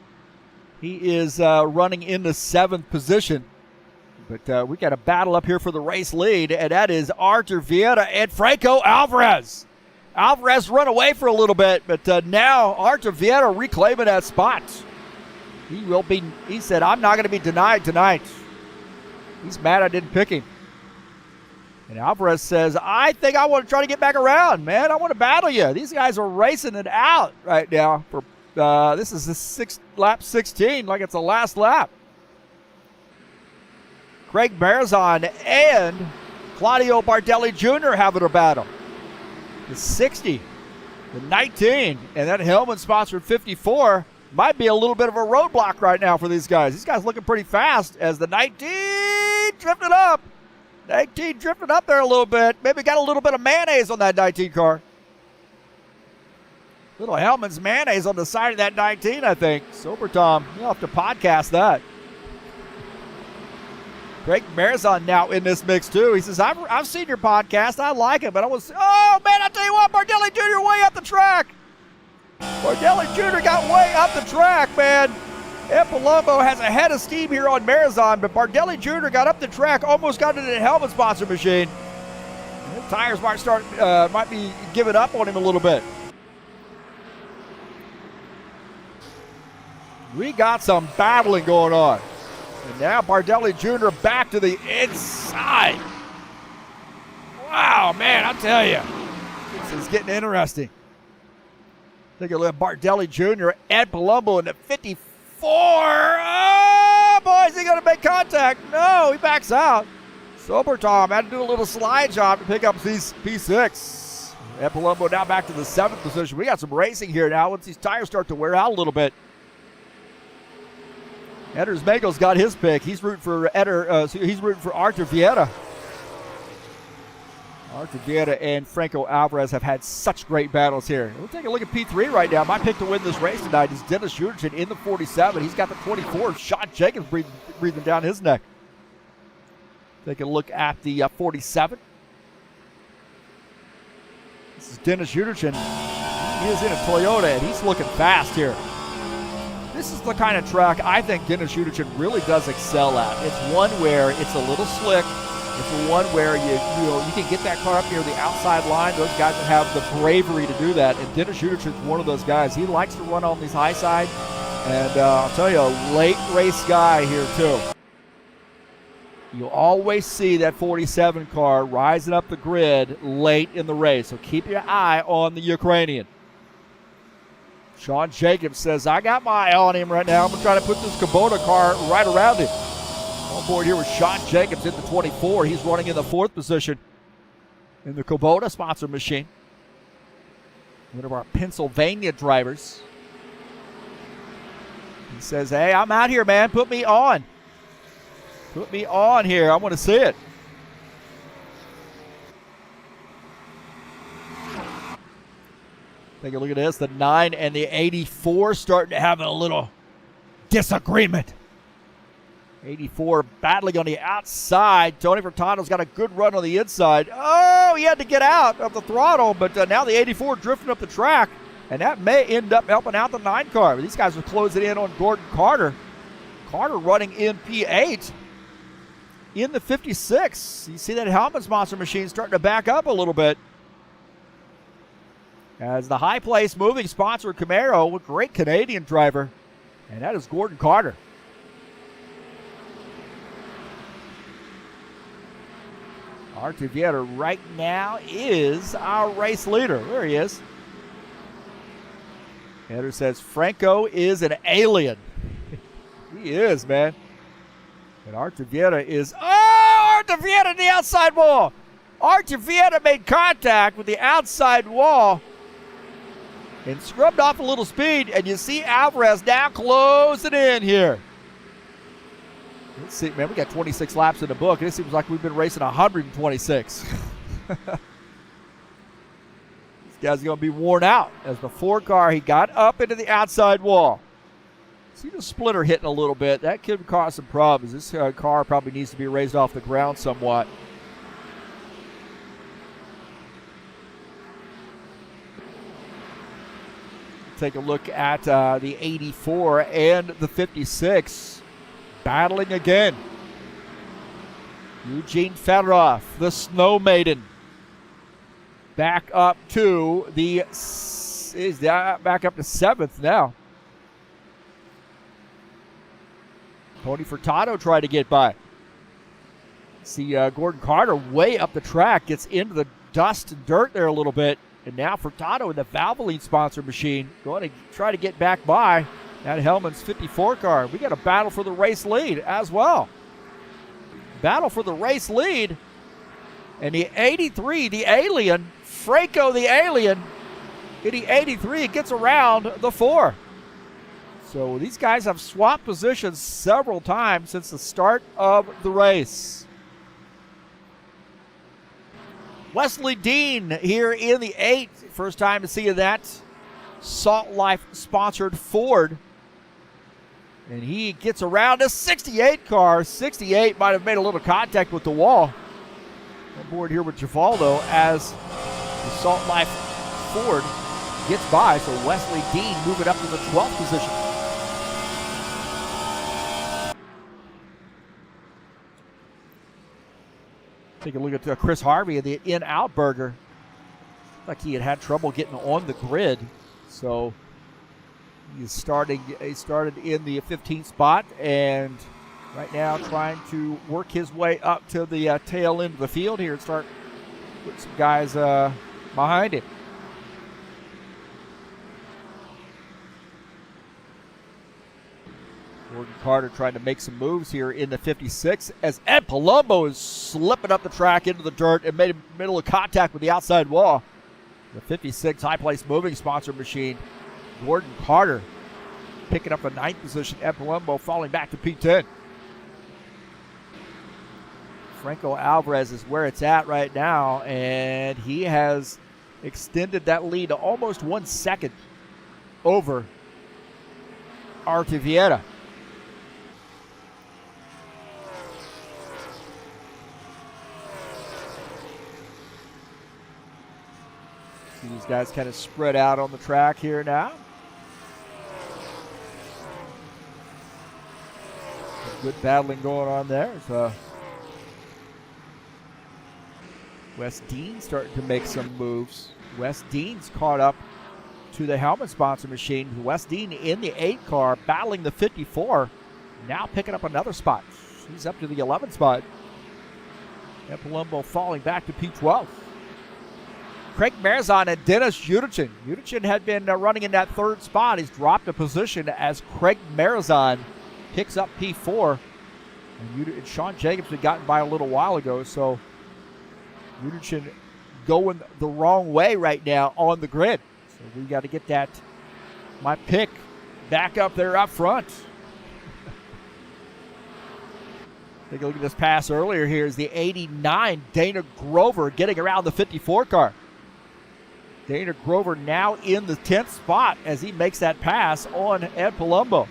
He is running in the 7th position. But we got a battle up here for the race lead, and that is Arthur Vieira and Franco Alvarez. Alvarez run away for a little bit, but now Arthur Vieira reclaiming that spot. He said, I'm not going to be denied tonight. He's mad I didn't pick him. And Alvarez says, I think I want to try to get back around, man. I want to battle you. These guys are racing it out right now. This is the lap 16, like it's the last lap. Craig Marizan and Claudio Bardelli Jr. having a battle. The 60, the 19, and that Hellman-sponsored 54 might be a little bit of a roadblock right now for these guys. These guys looking pretty fast as the 19 drifted up. 19 drifted up there a little bit. Maybe got a little bit of mayonnaise on that 19 car. Little Hellman's mayonnaise on the side of that 19, I think. Sober Tom, you'll have to podcast that. Craig Marizan now in this mix too. He says, I've seen your podcast. I like it, but oh man, I tell you what, Bardelli Jr. way up the track. Bardelli Jr. got way up the track, man. Ed Palumbo has a head of steam here on Marathon, but Bardelli Jr. got up the track, almost got into the helmet sponsor machine. The tires might be giving up on him a little bit. We got some battling going on. And now Bardelli Jr. back to the inside. Wow, man, I'll tell you. This is getting interesting. Take a look at Bardelli Jr., Ed Palumbo in the 54. Oh, boy, is he going to make contact? No, he backs out. Sober Tom had to do a little slide job to pick up P6. Ed Palumbo now back to the 7th position. We got some racing here now once these tires start to wear out a little bit. Edders Magel's got his pick. He's rooting for he's rooting for Arthur Vieta. Arthur Vieta and Franco Alvarez have had such great battles here. We'll take a look at P3 right now. My pick to win this race tonight is Dennis Juderson in the 47. He's got the 24. Sean Jacobs breathing down his neck. Take a look at the 47. This is Dennis Juderson. He is in a Toyota, and he's looking fast here. This is the kind of track I think Dennis Juderson really does excel at. It's one where it's a little slick. It's one where you can get that car up near the outside line. Those guys that have the bravery to do that. And Dennis Juderson's one of those guys. He likes to run on these high side. And I'll tell you, a late race guy here too. You'll always see that 47 car rising up the grid late in the race. So keep your eye on the Ukrainian. Sean Jacobs says, I got my eye on him right now. I'm going to try to put this Kubota car right around him. On board here with Sean Jacobs in the 24. He's running in the 4th position in the Kubota sponsor machine. One of our Pennsylvania drivers. He says, hey, I'm out here, man. Put me on. Put me on here. I want to see it. Take a look at this. The 9 and the 84 starting to have a little disagreement. 84 battling on the outside. Tony Furtado's got a good run on the inside. Oh, he had to get out of the throttle, but now the 84 drifting up the track, and that may end up helping out the 9 car. But these guys are closing in on Gordon Carter. Carter running in P8 in the 56. You see that helmet sponsor machine starting to back up a little bit. As the high place moving sponsor Camaro, a great Canadian driver, and that is Gordon Carter. Arthur Vieta right now is our race leader. There he is. Header says Franco is an alien. He is, man. And Arthur Vieta is, Arthur Vieta the outside wall. Arthur Vieta made contact with the outside wall and scrubbed off a little speed, and you see Alvarez now closing in here. Let's see, man, we got 26 laps in the book, and it seems like we've been racing 126. This guy's going to be worn out. As the 4 car, he got up into the outside wall. See the splitter hitting a little bit. That could cause some problems. This car probably needs to be raised off the ground somewhat. Take a look at the 84 and the 56. Battling again. Eugene Fedorov, the Snow Maiden. Back up to the back up to 7th now. Tony Furtado tried to get by. See Gordon Carter way up the track, gets into the dust and dirt there a little bit. And now Furtado in the Valvoline sponsor machine going to try to get back by that Hellman's 54 car. We got a battle for the race lead as well. Battle for the race lead. And the 83, the alien, Franco the alien, in the 83 gets around the 4. So these guys have swapped positions several times since the start of the race. Wesley Dean here in the 8. First time to see that Salt Life sponsored Ford. And he gets around a 68 car. 68 might have made a little contact with the wall. On board here with Givaldo as the Salt Life Ford gets by. So Wesley Dean moving up to the 12th position. Take a look at Chris Harvey, the in-out burger. Like he had trouble getting on the grid. So he started in the 15th spot and right now trying to work his way up to the tail end of the field here and start putting some guys behind him. Gordon Carter trying to make some moves here in the 56 as Ed Palumbo is slipping up the track into the dirt and made a middle of contact with the outside wall. The 56 High Place Moving sponsor machine. Gordon Carter picking up a 9th position. Ed Palumbo falling back to P10. Franco Alvarez is where it's at right now, and he has extended that lead to almost 1 second over Artur Vieira. See these guys kind of spread out on the track here now. Good battling going on there. So Wes Dean starting to make some moves. Wes Dean's caught up to the helmet sponsor machine. Wes Dean in the 8 car battling the 54. Now picking up another spot. He's up to the 11th spot. And Palumbo falling back to P12. Craig Marizon and Dennis Udichin. Udichin had been running in that 3rd spot. He's dropped a position as Craig Marizon picks up P4. And Sean Jacobs had gotten by a little while ago, so Udichin going the wrong way right now on the grid. So we got to get that, my pick, back up there up front. Take a look at this pass earlier here is the 89 Dana Grover getting around the 54 car. Dana Grover now in the 10th spot as he makes that pass on Ed Palumbo.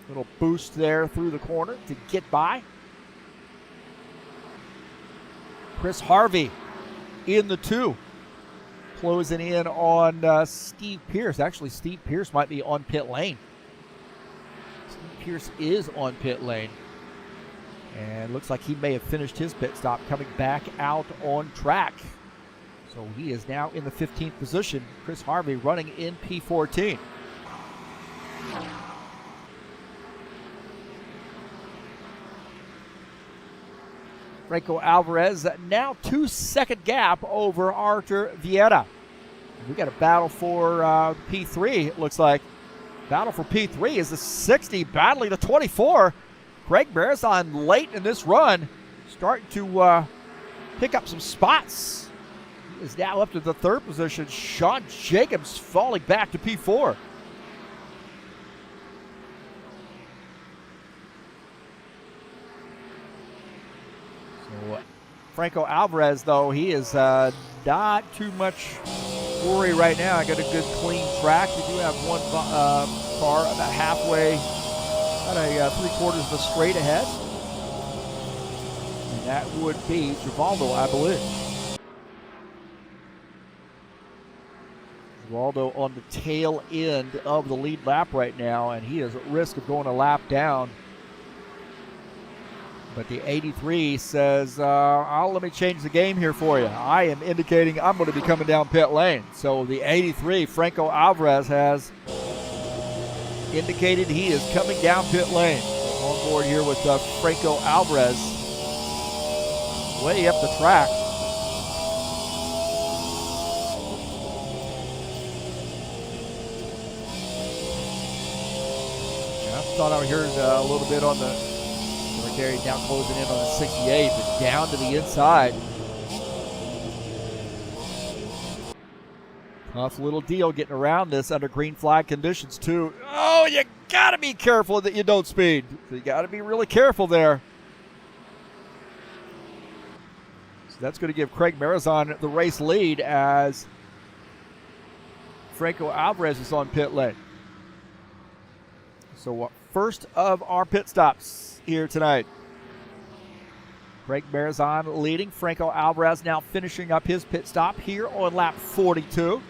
Little boost there through the corner to get by. Chris Harvey in the 2. Closing in on Steve Pierce. Actually, Steve Pierce might be on pit lane. Steve Pierce is on pit lane. And looks like he may have finished his pit stop coming back out on track. So he is now in the 15th position. Chris Harvey running in P14. Franco Alvarez now 2-second gap over Artur Vieira. We got a battle for P3, it looks like. Battle for P3 is the 60 battling the 24. Craig Marizon late in this run, starting to pick up some spots. He is now up to the 3rd position. Sean Jacobs falling back to P4. So Franco Alvarez, though, he is not too much worry right now. I got a good clean track. We do have one car about halfway, about a 3/4 of a straight ahead. And that would be Givaldo, I believe. Givaldo on the tail end of the lead lap right now, and he is at risk of going a lap down. But the 83 says, let me change the game here for you. I am indicating I'm going to be coming down pit lane. So the 83, Franco Alvarez, has indicated he is coming down pit lane. On board here with Franco Alvarez. Way up the track. I thought I heard a little bit on the Gary now closing in on the 68, but down to the inside. Tough little deal getting around this under green flag conditions too. Oh, you gotta be careful that you don't speed. So you gotta be really careful there. So that's going to give Craig Marizon the race lead as Franco Alvarez is on pit lane. So first of our pit stops here tonight. Craig Marizon leading. Franco Alvarez now finishing up his pit stop here on lap 42.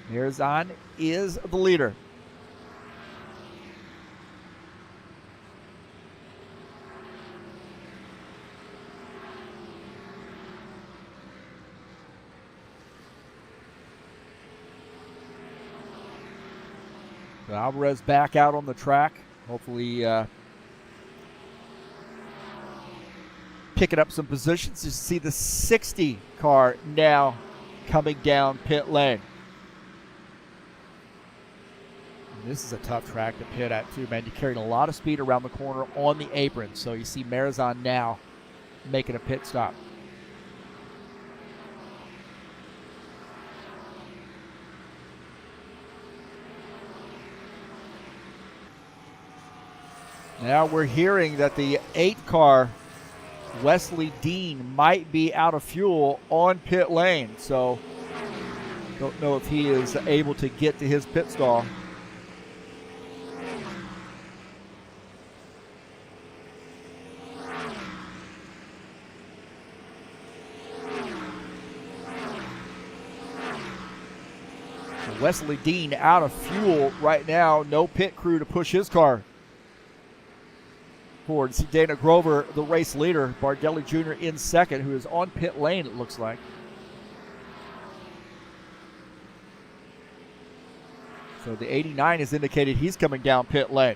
Marizon is the leader. So Alvarez back out on the track. Hopefully picking up some positions. You see the 60 car now coming down pit lane. And this is a tough track to pit at too, man. You're carrying a lot of speed around the corner on the apron. So you see Marizon now making a pit stop. Now we're hearing that the 8 car, Wesley Dean, might be out of fuel on pit lane. So don't know if he is able to get to his pit stall. So Wesley Dean out of fuel right now. No pit crew to push his car forward. See Dana Grover, the race leader. Bardelli Jr. in second, who is on pit lane, it looks like. So the 89 has indicated he's coming down pit lane.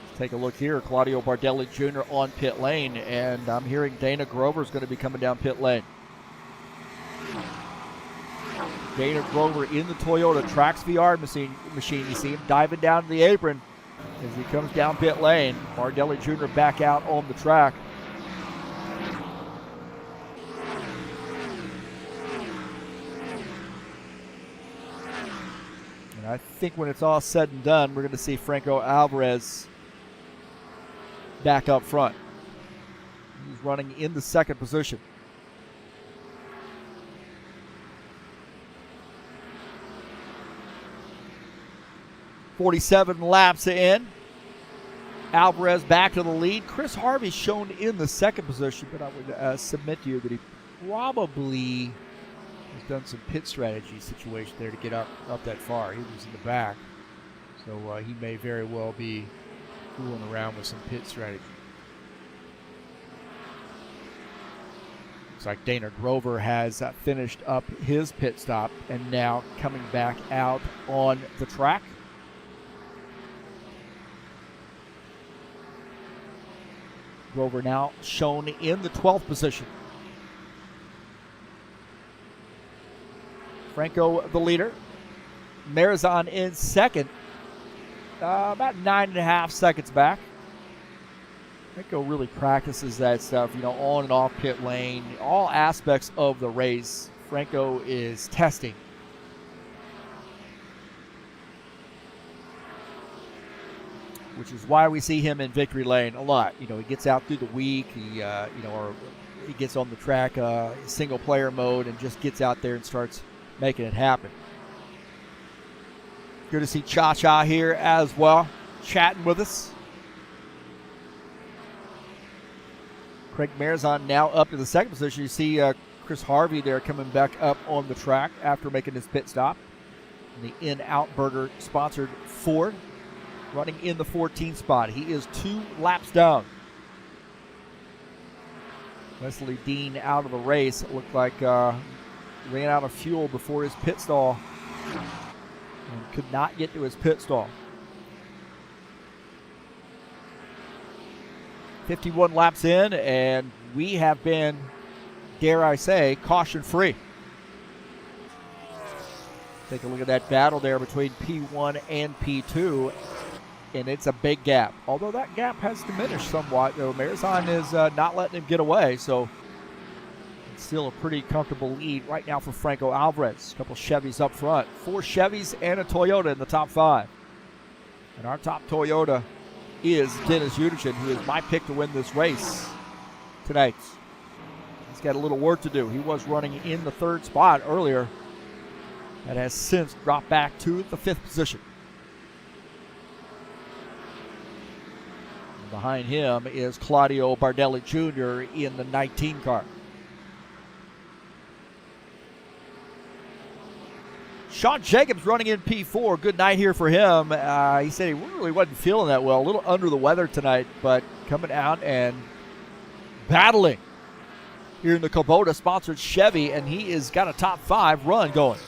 Let's take a look here. Claudio Bardelli Jr. on pit lane, and I'm hearing Dana Grover is going to be coming down pit lane. Dana Grover in the Toyota Trax VR machine. You see him diving down to the apron as he comes down pit lane. Bardelli Jr. back out on the track. And I think when it's all said and done, we're going to see Franco Alvarez back up front. He's running in the second position. .47 laps in. Alvarez back to the lead. Chris Harvey shown in the second position, but I would submit to you that he probably has done some pit strategy situation there to get up that far. He was in the back, so he may very well be fooling around with some pit strategy. Looks like Dana Grover has finished up his pit stop and now coming back out on the track. Grover now shown in the 12th position. Franco the leader. Marizon in second. About 9.5 seconds back. Franco really practices that stuff, on and off pit lane. All aspects of the race, Franco is testing. Which is why we see him in victory lane a lot. He gets out through the week. He gets on the track, single player mode, and just gets out there and starts making it happen. Good to see Cha-Cha here as well, chatting with us. Craig Marizon now up to the second position. You see Chris Harvey there coming back up on the track after making his pit stop. The In-Out Burger sponsored Ford, running in the 14th spot. He is 2 laps down. Wesley Dean out of the race. It looked like ran out of fuel before his pit stall and could not get to his pit stall. 51 laps in, and we have been, dare I say, caution-free. Take a look at that battle there between P1 and P2. And it's a big gap. Although that gap has diminished somewhat, though, Marizon is not letting him get away. So it's still a pretty comfortable lead right now for Franco Alvarez. A couple Chevys up front. 4 Chevys and a Toyota in the top 5. And our top Toyota is Dennis Udichin, who is my pick to win this race tonight. He's got a little work to do. He was running in the 3rd spot earlier. That has since dropped back to the 5th position. Behind him is Claudio Bardelli Jr. in the 19 car. Sean Jacobs running in P4. Good night here for him. He said he really wasn't feeling that well. A little under the weather tonight, but coming out and battling here in the Kubota-sponsored Chevy, and he has got a top 5 run going.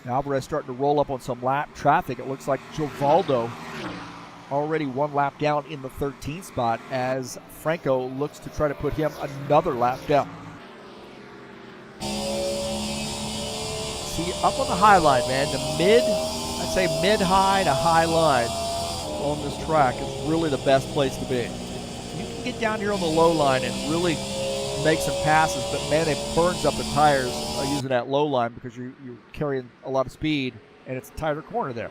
Alvarez starting to roll up on some lap traffic. It looks like Giovaldo already 1 lap down in the 13th spot as Franco looks to try to put him another lap down. See, up on the high line, man, I'd say mid-high to high line on this track is really the best place to be. You can get down here on the low line and really make some passes, but man, it burns up the tires using that low line because you're carrying a lot of speed and it's a tighter corner there.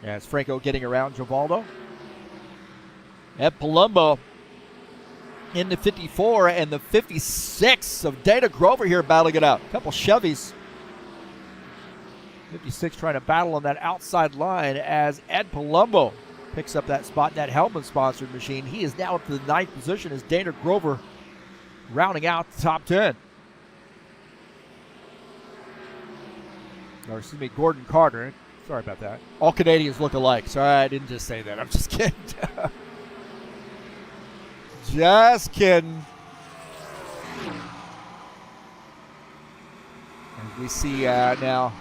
As Franco getting around Giovaldo. Ed Palumbo in the 54 and the 56 of Dana Grover here battling it out. A couple Chevys. 56 trying to battle on that outside line as Ed Palumbo picks up that spot in that Hellman-sponsored machine. He is now up to the 9th position as Dana Grover rounding out the top 10. Or excuse me, Gordon Carter. Sorry about that. All Canadians look alike. Sorry, I didn't just say that. I'm just kidding. Just kidding. And we see now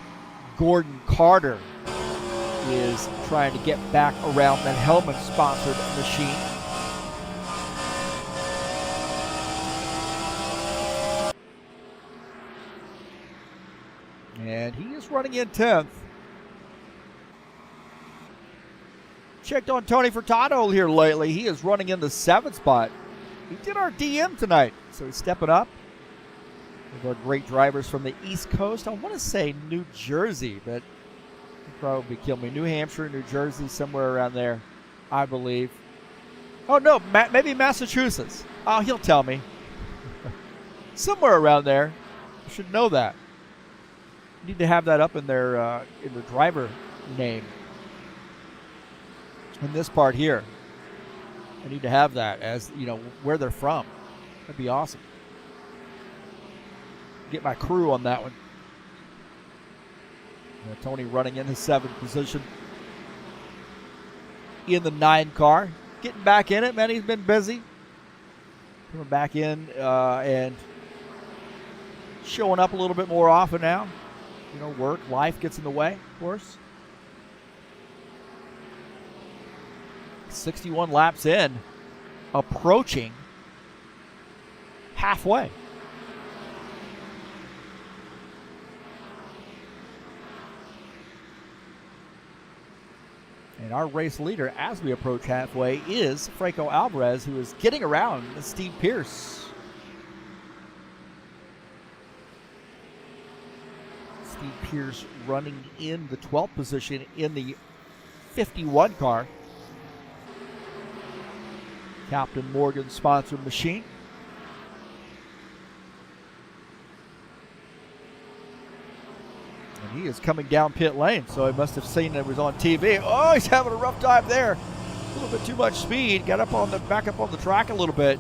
Gordon Carter is trying to get back around that Hellman-sponsored machine. And he is running in 10th. Checked on Tony Furtado here lately. He is running in the 7th spot. He did our DM tonight, so he's stepping up. One of our great drivers from the East Coast. I want to say New Jersey, but he'll probably kill me. New Hampshire, New Jersey, somewhere around there, I believe. Oh, no, maybe Massachusetts. Oh, he'll tell me. Somewhere around there. You should know that. You need to have that up in their driver name. In this part here, I need to have that as, you know, where they're from. That'd be awesome. Get my crew on that one. Tony running in his 7th position in the 9 car. Getting back in it, man. He's been busy. Coming back in and showing up a little bit more often now. You know, work, life gets in the way, of course. 61 laps in, approaching halfway. And our race leader, as we approach halfway, is Franco Alvarez, who is getting around Steve Pierce. Steve Pierce running in the 12th position in the 51 car. Captain Morgan sponsored machine. And he is coming down pit lane, so he must have seen it was on TV. Oh, he's having a rough time there. A little bit too much speed. Got up on the back up on the track a little bit.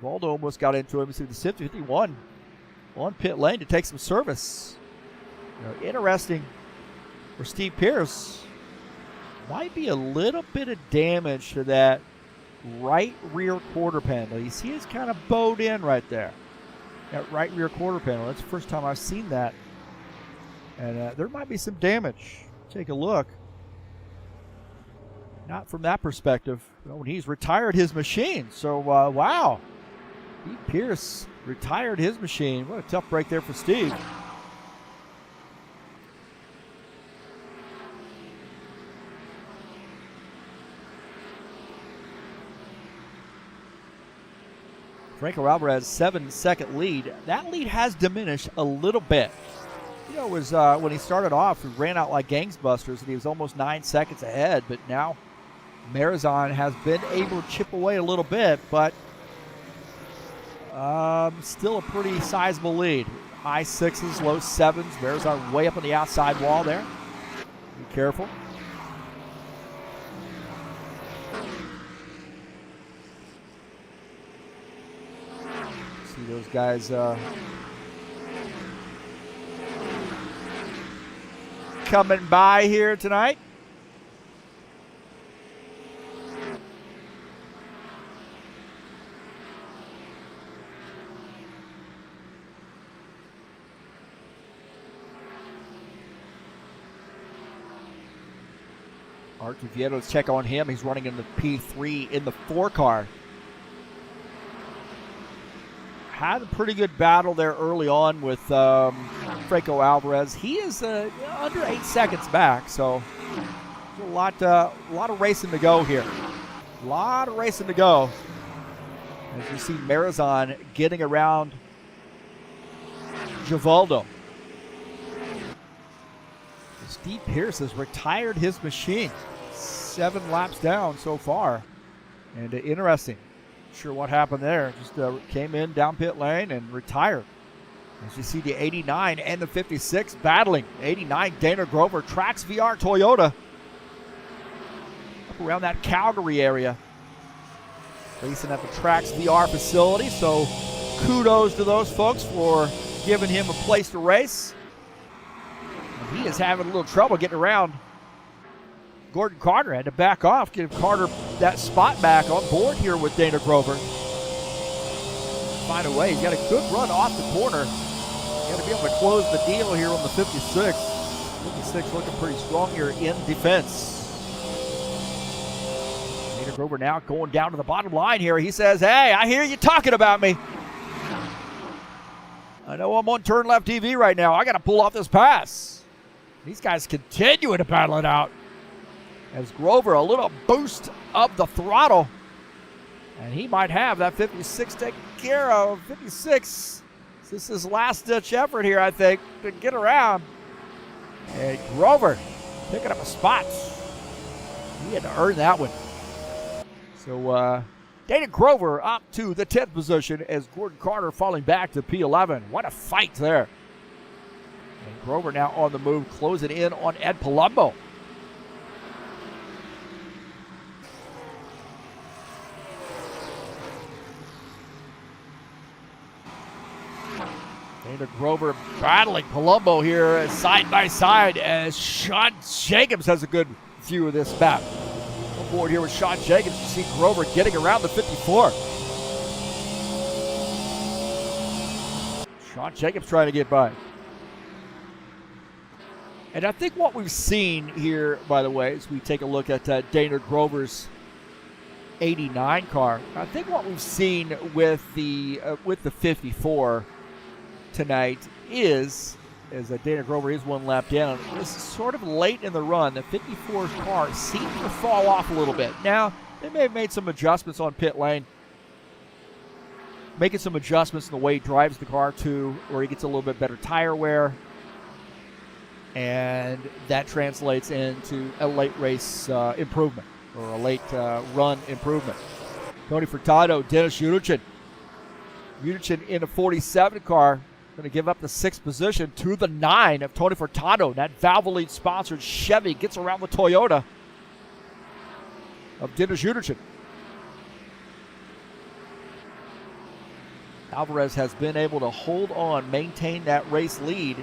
Waldo almost got into him. You see the 51 on pit lane to take some service. You know, interesting for Steve Pierce. Might be a little bit of damage to that right rear quarter panel. You see it's kind of bowed in right there. That right rear quarter panel. That's the first time I've seen that. And there might be some damage. Take a look. Not from that perspective. When he's retired his machine. So, wow. Steve Pierce retired his machine. What a tough break there for Steve. Franco Alvarez, 7-second lead. That lead has diminished a little bit. You know, it was when he started off, he ran out like gangbusters, and he was almost 9 seconds ahead. But now, Marizon has been able to chip away a little bit, but still a pretty sizable lead. High 6s, low 7s. Marizon way up on the outside wall there. Be careful. those guys coming by here tonight. Art Vieto, let's check on him. He's running in the P3 in the 4 car. Had a pretty good battle there early on with Franco Alvarez. He is under 8 seconds back, so a lot of racing to go here. A lot of racing to go. As you see Marizon getting around Givaldo. Steve Pierce has retired his machine. 7 laps down so far. And interesting. Sure what happened there. Just came in down pit lane and retired. As you see the 89 and the 56 battling. 89 Dana Grover, Trax VR Toyota. Up around that Calgary area. Racing at the Trax VR facility. So kudos to those folks for giving him a place to race. And he is having a little trouble getting around. Gordon Carter had to back off, give Carter that spot back on board here with Dana Grover. Find a way. He's got a good run off the corner. He's got to be able to close the deal here on the 56. 56 looking pretty strong here in defense. Dana Grover now going down to the bottom line here. He says, hey, I hear you talking about me. I know I'm on TurnLeftTV right now. I got to pull off this pass. These guys continuing to battle it out. As Grover, a little boost of the throttle. And he might have that 56 taken care of. 56. This is his last-ditch effort here, I think, to get around. And Grover picking up a spot. He had to earn that one. So Dana Grover up to the 10th position as Gordon Carter falling back to P11. What a fight there. And Grover now on the move, closing in on Ed Palumbo. Dana Grover battling Palumbo here side by side as Sean Jacobs has a good view of this map. On board here with Sean Jacobs, you see Grover getting around the 54. Sean Jacobs trying to get by. And I think what we've seen here, by the way, as we take a look at Dana Grover's 89 car, I think what we've seen with the 54 tonight is Dana Grover is 1 lap down. This is sort of late in the run. The 54's car seems to fall off a little bit. Now, they may have made some adjustments on pit lane, making some adjustments in the way he drives the car too, where he gets a little bit better tire wear, and that translates into a late race improvement, or a late run improvement. Tony Furtado, Dennis Yudichin. Yudichin in a 47 car. Going to give up the 6th position to the 9 of Tony Furtado. That Valvoline-sponsored Chevy gets around the Toyota of Dennis Yudichin. Alvarez has been able to hold on, maintain that race lead,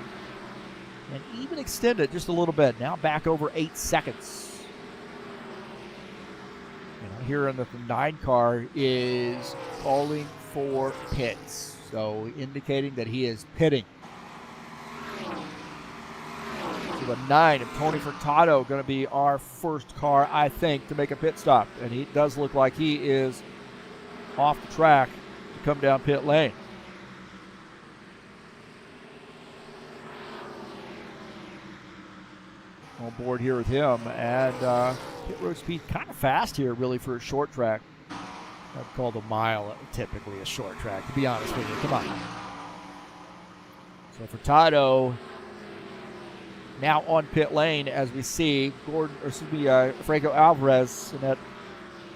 and even extend it just a little bit. Now back over 8 seconds. And here in the 9 car is calling for pits. So indicating that he is pitting. So the 9 of Tony Furtado going to be our first car, I think, to make a pit stop. And he does look like he is off the track to come down pit lane. On board here with him. And pit road speed kind of fast here, really, for a short track. I'd call the mile typically a short track, to be honest with you. Come on. So Furtado now on pit lane as we see Franco Alvarez in that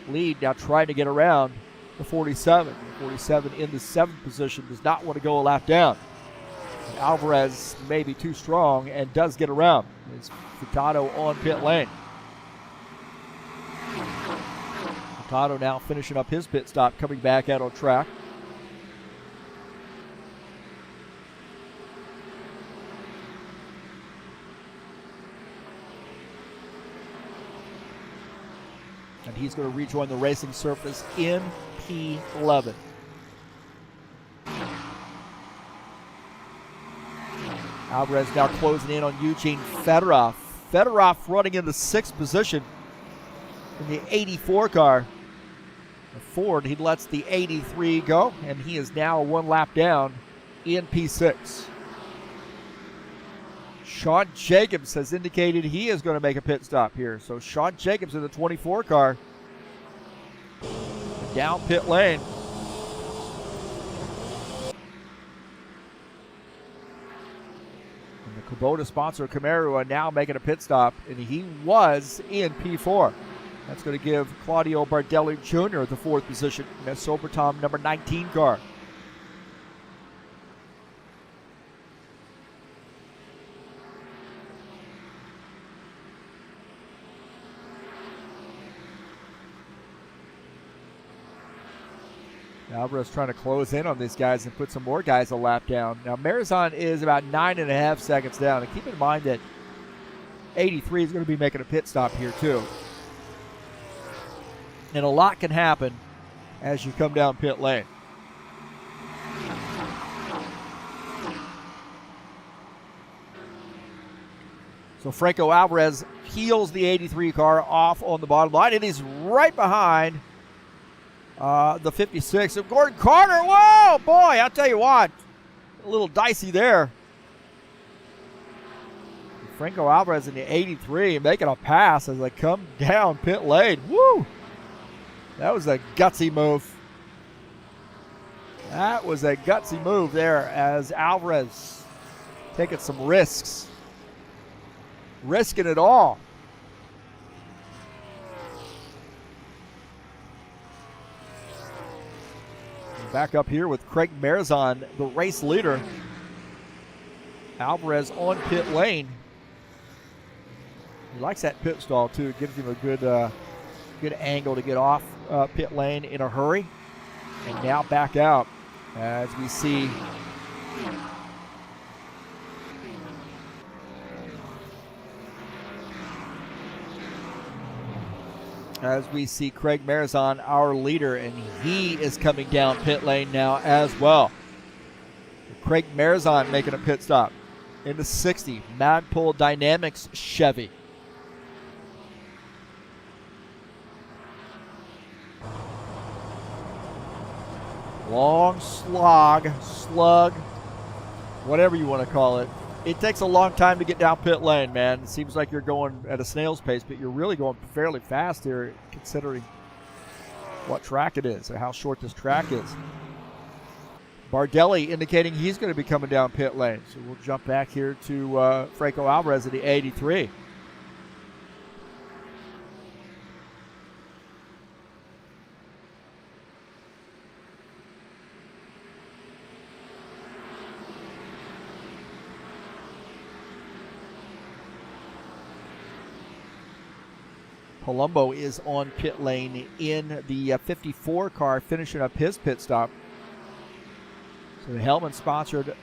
lead now trying to get around the 47. The 47 in the 7th position does not want to go a lap down. And Alvarez may be too strong and does get around. It's Furtado on pit lane. Furtado now finishing up his pit stop, coming back out on track. and he's going to rejoin the racing surface in P11. Alvarez now closing in on Eugene Fedorov. Fedorov running in the 6th position in the 84 car. The Ford, he lets the 83 go, and he is now 1 lap down in P6. Sean Jacobs has indicated he is going to make a pit stop here. So Sean Jacobs in the 24 car down pit lane. And the Kubota sponsor Camaro are now making a pit stop, and he was in P4. That's going to give Claudio Bardelli Jr. the 4th position in that Sobertom number 19 car. Alvarez trying to close in on these guys and put some more guys a lap down. Now, Marizon is about 9.5 seconds down. And keep in mind that 83 is going to be making a pit stop here, too. And a lot can happen as you come down pit lane. So Franco Alvarez peels the 83 car off on the bottom line, and he's right behind the 56 of Gordon Carter. Whoa, boy, I'll tell you what, a little dicey there. Franco Alvarez in the 83 making a pass as they come down pit lane. Woo! That was a gutsy move. That was a gutsy move there as Alvarez taking some risks. Risking it all. Back up here with Craig Marizon, the race leader. Alvarez on pit lane. He likes that pit stall too. It gives him a good angle to get off pit lane in a hurry. And now back out as we see Craig Marizon, our leader, and he is coming down pit lane now as well. Craig Marizon making a pit stop in the 60 Magpul Dynamics Chevy. Long slug, whatever you want to call it. It takes a long time to get down pit lane, man. It seems like you're going at a snail's pace, but you're really going fairly fast here considering what track it is or how short this track is. Bardelli indicating he's going to be coming down pit lane. So we'll jump back here to Franco Alvarez at the 83. Palumbo is on pit lane in the 54 car, finishing up his pit stop. So the Hellman-sponsored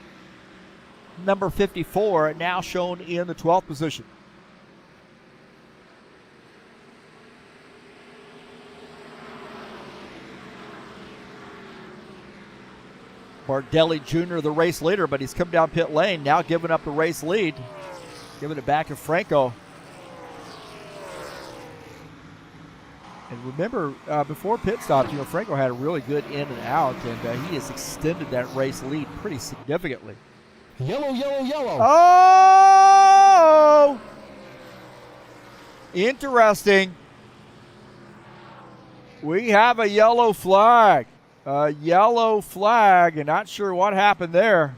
number 54 now shown in the 12th position. Bardelli Jr., the race leader, but he's come down pit lane, now giving up the race lead, giving it back to Franco. And remember, before pit stops, Franco had a really good in and out, and he has extended that race lead pretty significantly. Yellow, yellow, yellow. Oh! Interesting. We have a yellow flag. A yellow flag, and not sure what happened there.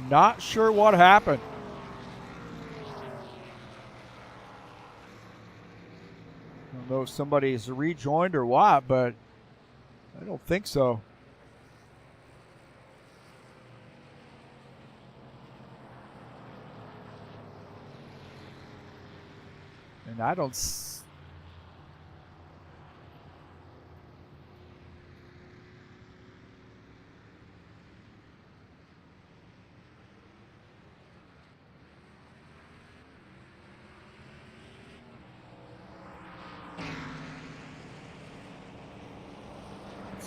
Not sure what happened. I don't know if somebody's rejoined or what, but I don't think so. And I don't...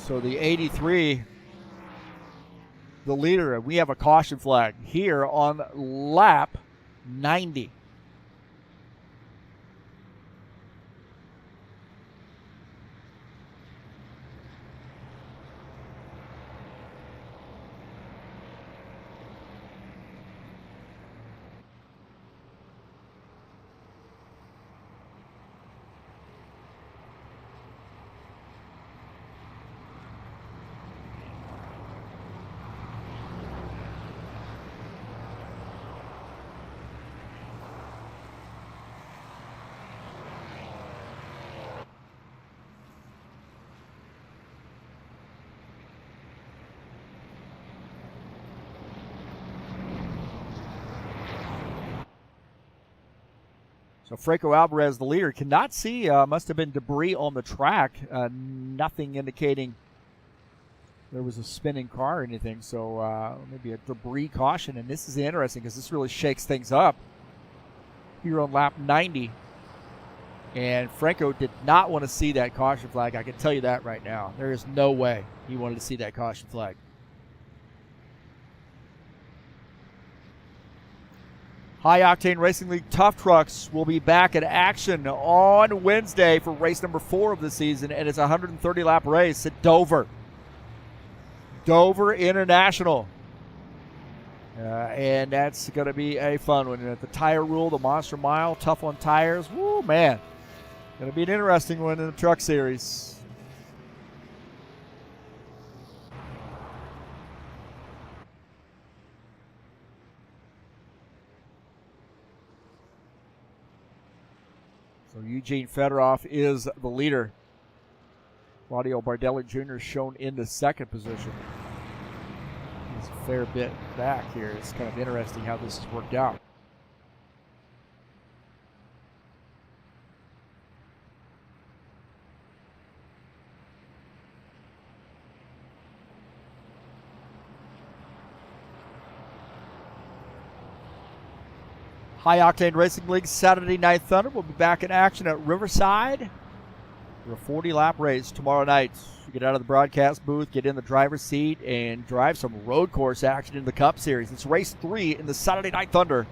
So the 83, the leader, and we have a caution flag here on lap 90. So Franco Alvarez, the leader, cannot see. Must have been debris on the track. Nothing indicating there was a spinning car or anything. So maybe a debris caution. And this is interesting because this really shakes things up here on lap 90. And Franco did not want to see that caution flag. I can tell you that right now. There is no way he wanted to see that caution flag. High Octane Racing League Tough Trucks will be back in action on Wednesday for race number 4 of the season, and it's a 130-lap race at Dover. Dover International. And that's going to be a fun one. And at the tire rule, the Monster Mile, tough on tires. Woo, man. Going to be an interesting one in the Truck Series. So Eugene Fedorov is the leader. Claudio Bardelli Jr. shown in the second position. He's a fair bit back here. It's kind of interesting how this has worked out. High Octane Racing League Saturday Night Thunder will be back in action at Riverside for a 40-lap race tomorrow night. You get out of the broadcast booth, get in the driver's seat, and drive some road course action in the Cup Series. It's race 3 in the Saturday Night Thunder.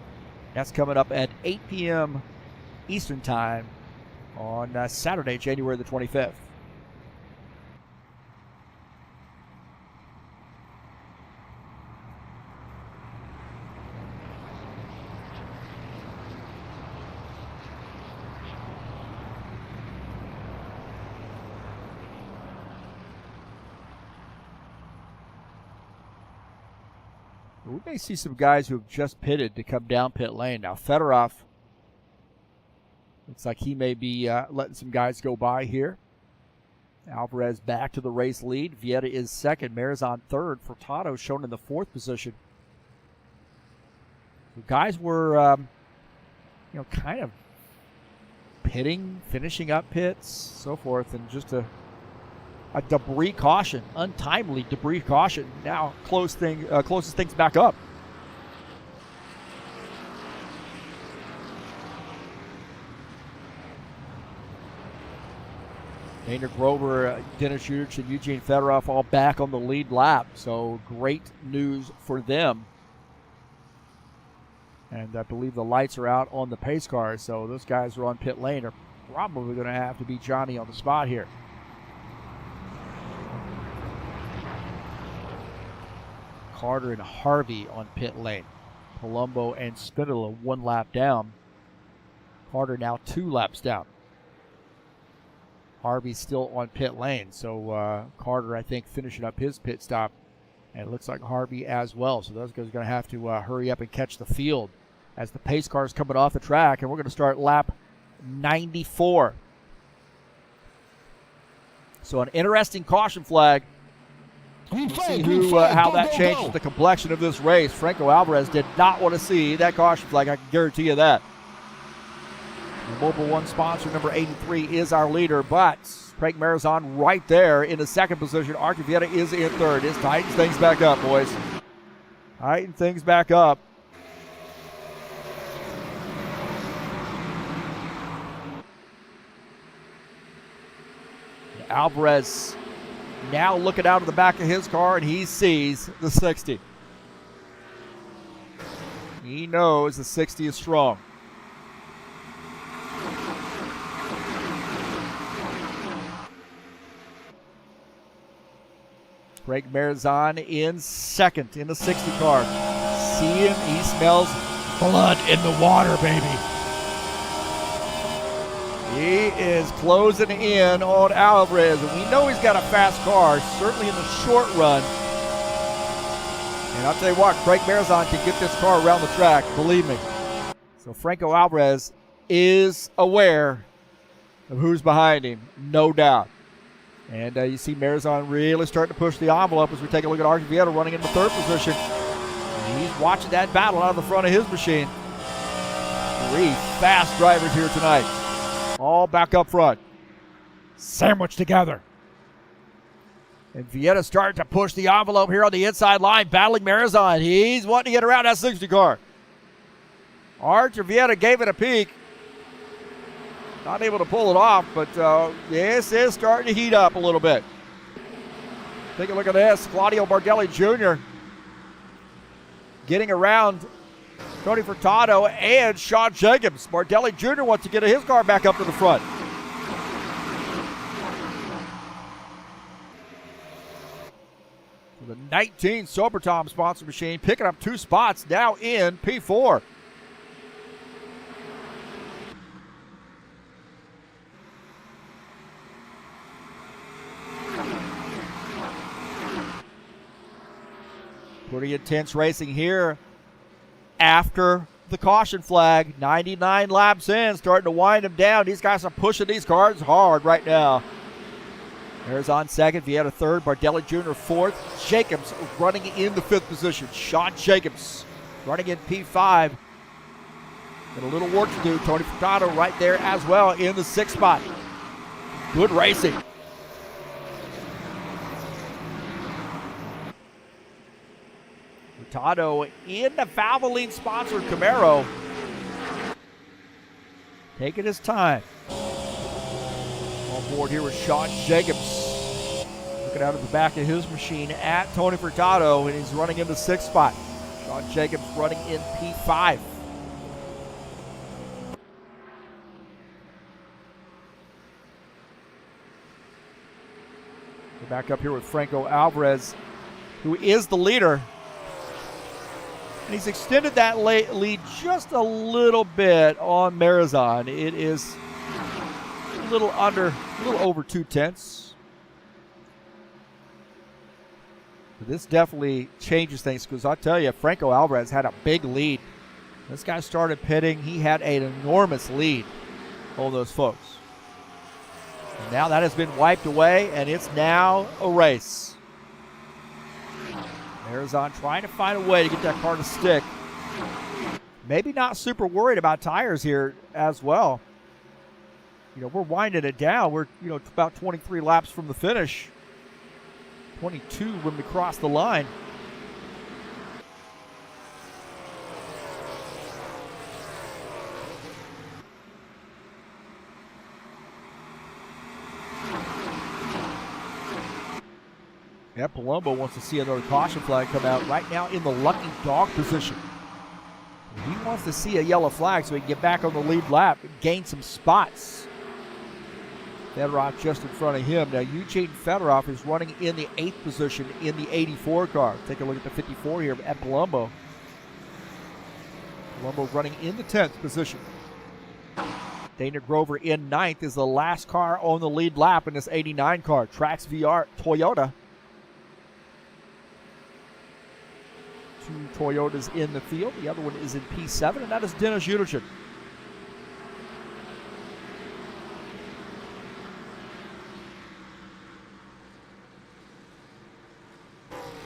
That's coming up at 8 p.m. Eastern Time on Saturday, January the 25th. We may see some guys who have just pitted to come down pit lane. Now, Fedorov looks like he may be letting some guys go by here. Alvarez back to the race lead. Vieta is second. Marizon third. Furtado shown in the fourth position. So guys were, kind of pitting, finishing up pits, so forth, and just a debris caution, untimely debris caution. Now closes things back up. Dana Grover, Dennis Udich, and Eugene Fedorov all back on the lead lap. So great news for them. And I believe the lights are out on the pace cars. So those guys who are on pit lane are probably going to have to be Johnny on the spot here. Carter and Harvey on pit lane. Palumbo and Spindola 1 lap down. Carter now 2 laps down. Harvey still on pit lane. So Carter, I think, finishing up his pit stop. And it looks like Harvey as well. So those guys are going to have to hurry up and catch the field as the pace car is coming off the track. And we're going to start lap 94. So an interesting caution flag. We'll see how that changes the complexion of this race. Franco Alvarez did not want to see that caution flag. I can guarantee you that. The Mobile One sponsor, number 83, is our leader, but Craig Marizon right there in the second position. Archie Vieta is in third. This tightens things back up, boys. Tighten things back up. Alvarez now looking out of the back of his car, and he sees the 60. He knows the 60 is strong. Craig Marizon in second in the 60 car. See him, he smells blood in the water, baby. He is closing in on Alvarez, and we know he's got a fast car, certainly in the short run. And I'll tell you what, Craig Marizon can get this car around the track, believe me. So Franco Alvarez is aware of who's behind him, no doubt. And you see Marizon really starting to push the envelope as we take a look at Archie Vieta running into third position. And he's watching that battle out of the front of his machine. 3 fast drivers here tonight, all back up front, sandwiched together. And Vieta starting to push the envelope here on the inside line, battling Marizon. He's wanting to get around that 60 car. Archie Vieta gave it a peek. Not able to pull it off, but this is starting to heat up a little bit. Take a look at this. Claudio Bardelli Jr. getting around Tony Furtado and Sean Jacobs. Bardelli Jr. wants to get his car back up to the front. The 19 Sober Tom sponsor machine picking up 2 spots now in P4. Pretty intense racing here after the caution flag. 99 laps in, starting to wind them down. These guys are pushing these cars hard right now. Marizon second, Vieta third, Bardelli Jr. fourth. Jacobs running in the 5th position. Sean Jacobs running in P5. Got a little work to do. Tony Furtado right there as well in the 6th spot. Good racing. Furtado in the Valvoline sponsored Camaro. Taking his time. On board here with Sean Jacobs. Looking out of the back of his machine at Tony Furtado, and he's running in the 6th spot. Sean Jacobs running in P5. We're back up here with Franco Alvarez, who is the leader. And he's extended that lead just a little bit on Marizon. It is a little over 2/10. But this definitely changes things, because I tell you, Franco Alvarez had a big lead. This guy started pitting. He had an enormous lead over those folks. And now that has been wiped away, and it's now a race. Marizon trying to find a way to get that car to stick. Maybe not super worried about tires here as well. You know, we're winding it down. We're, about 23 laps from the finish. 22 when we cross the line. Yeah, Palumbo wants to see another caution flag come out right now in the lucky dog position. He wants to see a yellow flag so he can get back on the lead lap and gain some spots. Fedorov just in front of him. Now, Eugene Fedorov is running in the 8th position in the 84 car. Take a look at the 54 here at Palumbo. Palumbo running in the 10th position. Dana Grover in 9th is the last car on the lead lap in this 89 car. Trax VR Toyota. 2 Toyotas in the field. The other one is in P7, and that is Dennis Uderchin.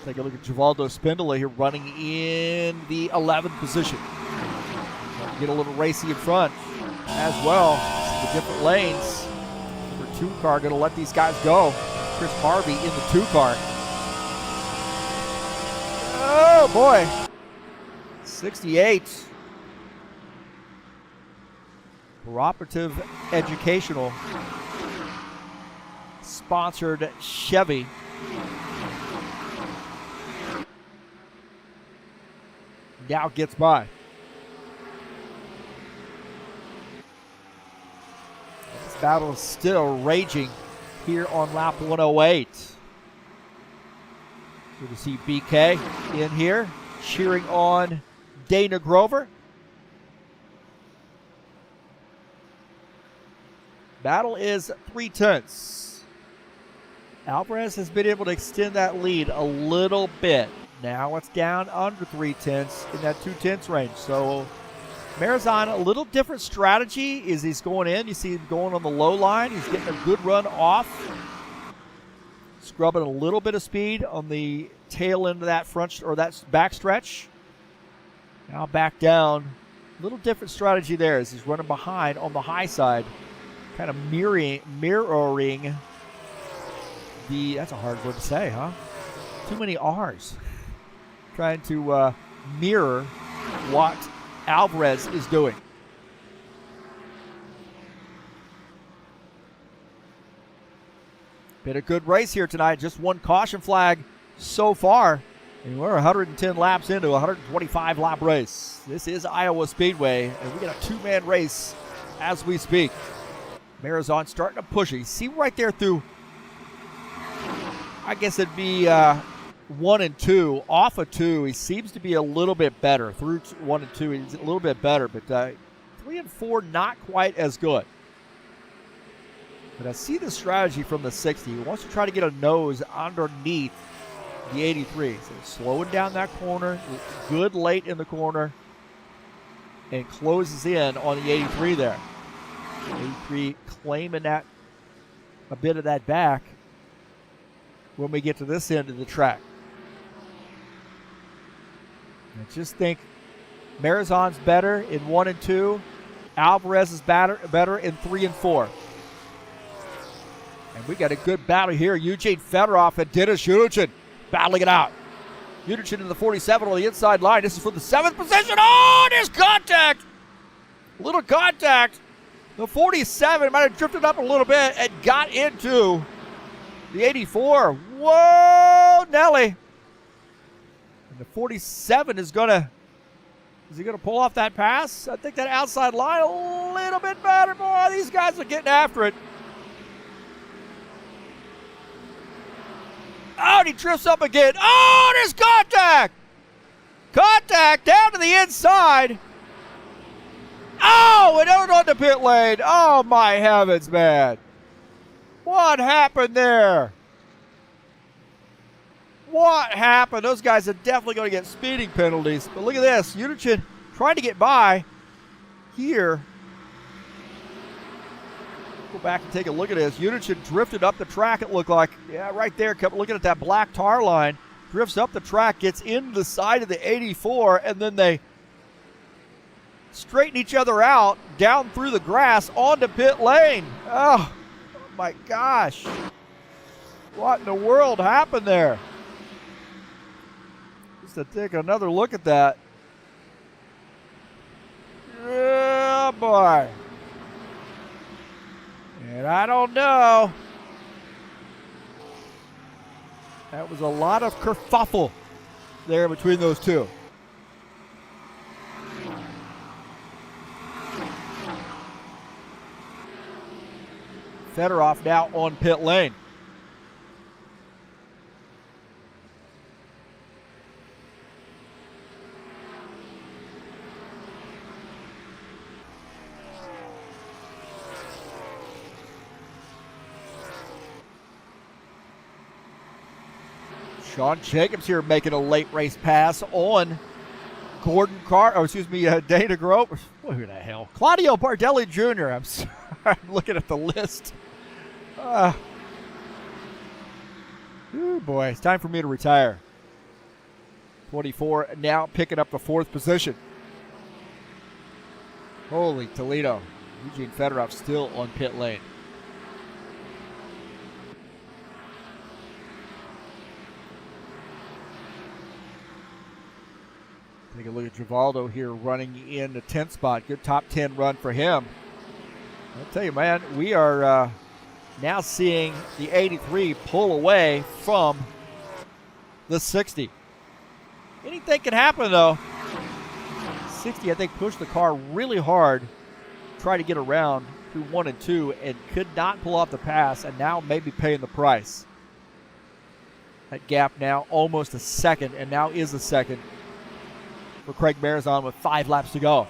Take a look at Givaldo Spindola here running in the 11th position. Get a little racy in front as well. The different lanes. Number 2 car going to let these guys go. Chris Harvey in the 2 car. Oh boy. 68. Cooperative Educational sponsored Chevy Now gets by. This battle is still raging here on lap 108. Good to see BK in here cheering on Dana Grover. Battle is 3/10. Alvarez has been able to extend that lead a little bit. Now it's down under 3/10 in that 2/10 range. So Marizon, a little different strategy is he's going in. You see him going on the low line. He's getting a good run off. Scrubbing a little bit of speed on the tail end of that front or that back stretch. Now back down. A little different strategy there as he's running behind on the high side. Kind of mirroring the, that's a hard word to say, huh? Too many R's. Trying to mirror what Alvarez is doing. Been a good race here tonight. Just one caution flag so far. And we're 110 laps into a 125 lap race. This is Iowa Speedway, and we got a two-man race as we speak. Marizon starting to push it. You see right there through, I guess it'd be 1 and 2. Off of 2, he seems to be a little bit better. Through 1 and 2, he's a little bit better. But 3 and 4, not quite as good. But I see the strategy from the 60. He wants to try to get a nose underneath the 83. So slowing down that corner, good late in the corner, and closes in on the 83 there. 83 claiming that a bit of that back when we get to this end of the track. I just think Marizon's better in 1 and 2. Alvarez is better in 3 and 4. And we got a good battle here. Eugene Fedorov and Dennis Yunichin battling it out. Yunichin in the 47 on the inside line. This is for the 7th position. Oh, there's contact. Little contact. The 47 might have drifted up a little bit and got into the 84. Whoa, Nelly. And the 47 is he gonna pull off that pass? I think that outside line a little bit better. Boy, these guys are getting after it. Oh, and he drifts up again. Oh, there's contact. Contact down to the inside. Oh, and out on the pit lane. Oh, my heavens, man. What happened there? What happened? Those guys are definitely going to get speeding penalties. But look at this. Yunichin trying to get by here. Go back and take a look at this. Yunichin drifted up the track, it looked like. Yeah, right there. Kept looking at that black tar line. Drifts up the track, gets into the side of the 84, and then they straighten each other out down through the grass onto pit lane. Oh my gosh. What in the world happened there? Just to take another look at that. Oh boy. And I don't know. That was a lot of kerfuffle there between those two. Fedorov now on pit lane. Sean Jacobs here making a late race pass on Dana Grover. Who the hell? Claudio Bardelli Jr. I'm sorry, I'm looking at the list. Oh boy, it's time for me to retire. 24 now picking up the 4th position. Holy Toledo. Eugene Fedorov still on pit lane. Take a look at Givaldo here running in the 10th spot. Good top 10 run for him. I'll tell you, man, we are Now seeing the 83 pull away from the 60. Anything can happen, though. 60, I think, pushed the car really hard, tried to get around through 1 and 2, and could not pull off the pass, and now maybe paying the price. That gap now almost a second, and now is a second for Craig Marizon with 5 laps to go.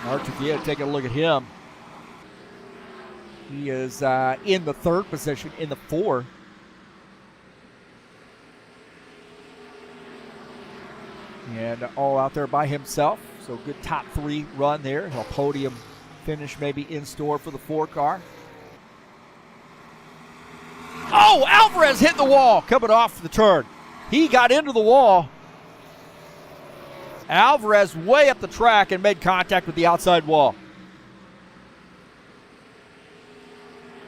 Archibald, take a look at him. He is in the 3rd position in the 4. And all out there by himself. So good top 3 run there. A podium finish maybe in store for the 4 car. Oh, Alvarez hit the wall coming off the turn. He got into the wall. Alvarez way up the track and made contact with the outside wall.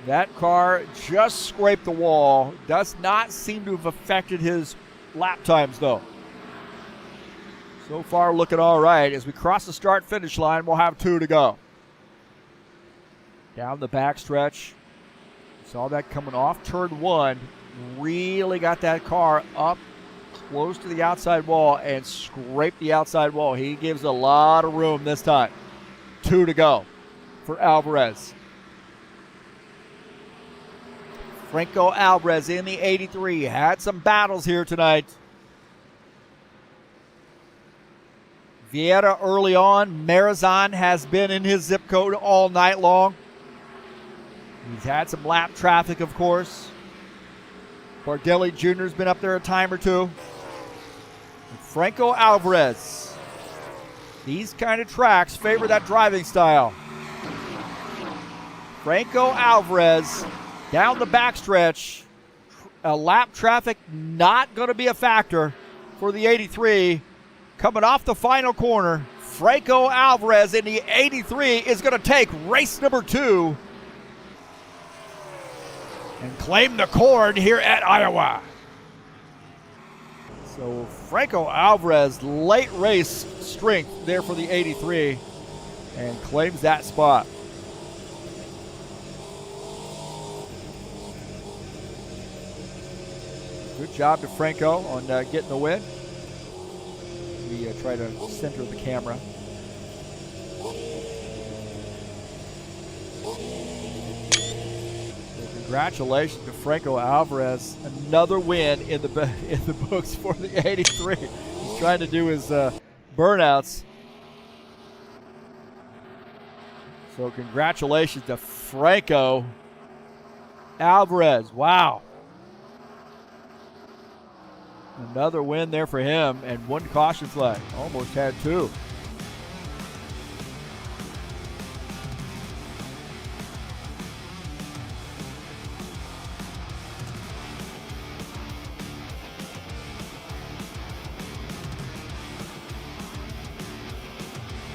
That car just scraped the wall. Does not seem to have affected his lap times, though. So far, looking all right. As we cross the start-finish line, we'll have 2 to go. Down the backstretch. Saw that coming off turn 1. Really got that car up close to the outside wall and scraped the outside wall. He gives a lot of room this time. 2 to go for Alvarez. Franco Alvarez in the 83. Had some battles here tonight. Vieira early on. Marizon has been in his zip code all night long. He's had some lap traffic, of course. Bardelli Jr. has been up there a time or 2. And Franco Alvarez. These kind of tracks favor that driving style. Franco Alvarez down the backstretch. A lap traffic not going to be a factor for the 83. Coming off the final corner, Franco Alvarez in the 83 is going to take race number 2 and claim the corn here at Iowa. So Franco Alvarez, late race strength there for the 83 and claims that spot. Good job to Franco on getting the win. We try to center the camera. Congratulations to Franco Alvarez. Another win in the books for the 83. He's trying to do his burnouts. So congratulations to Franco Alvarez. Wow. Another win there for him and 1 caution flag. Almost had 2.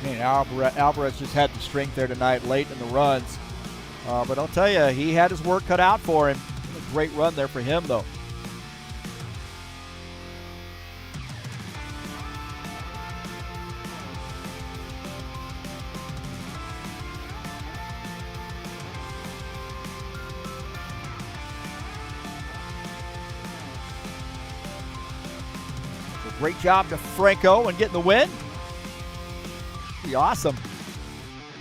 Man, Alvarez just had the strength there tonight late in the runs. But I'll tell you, he had his work cut out for him. A great run there for him, though. Great job to Franco and getting the win. Pretty awesome.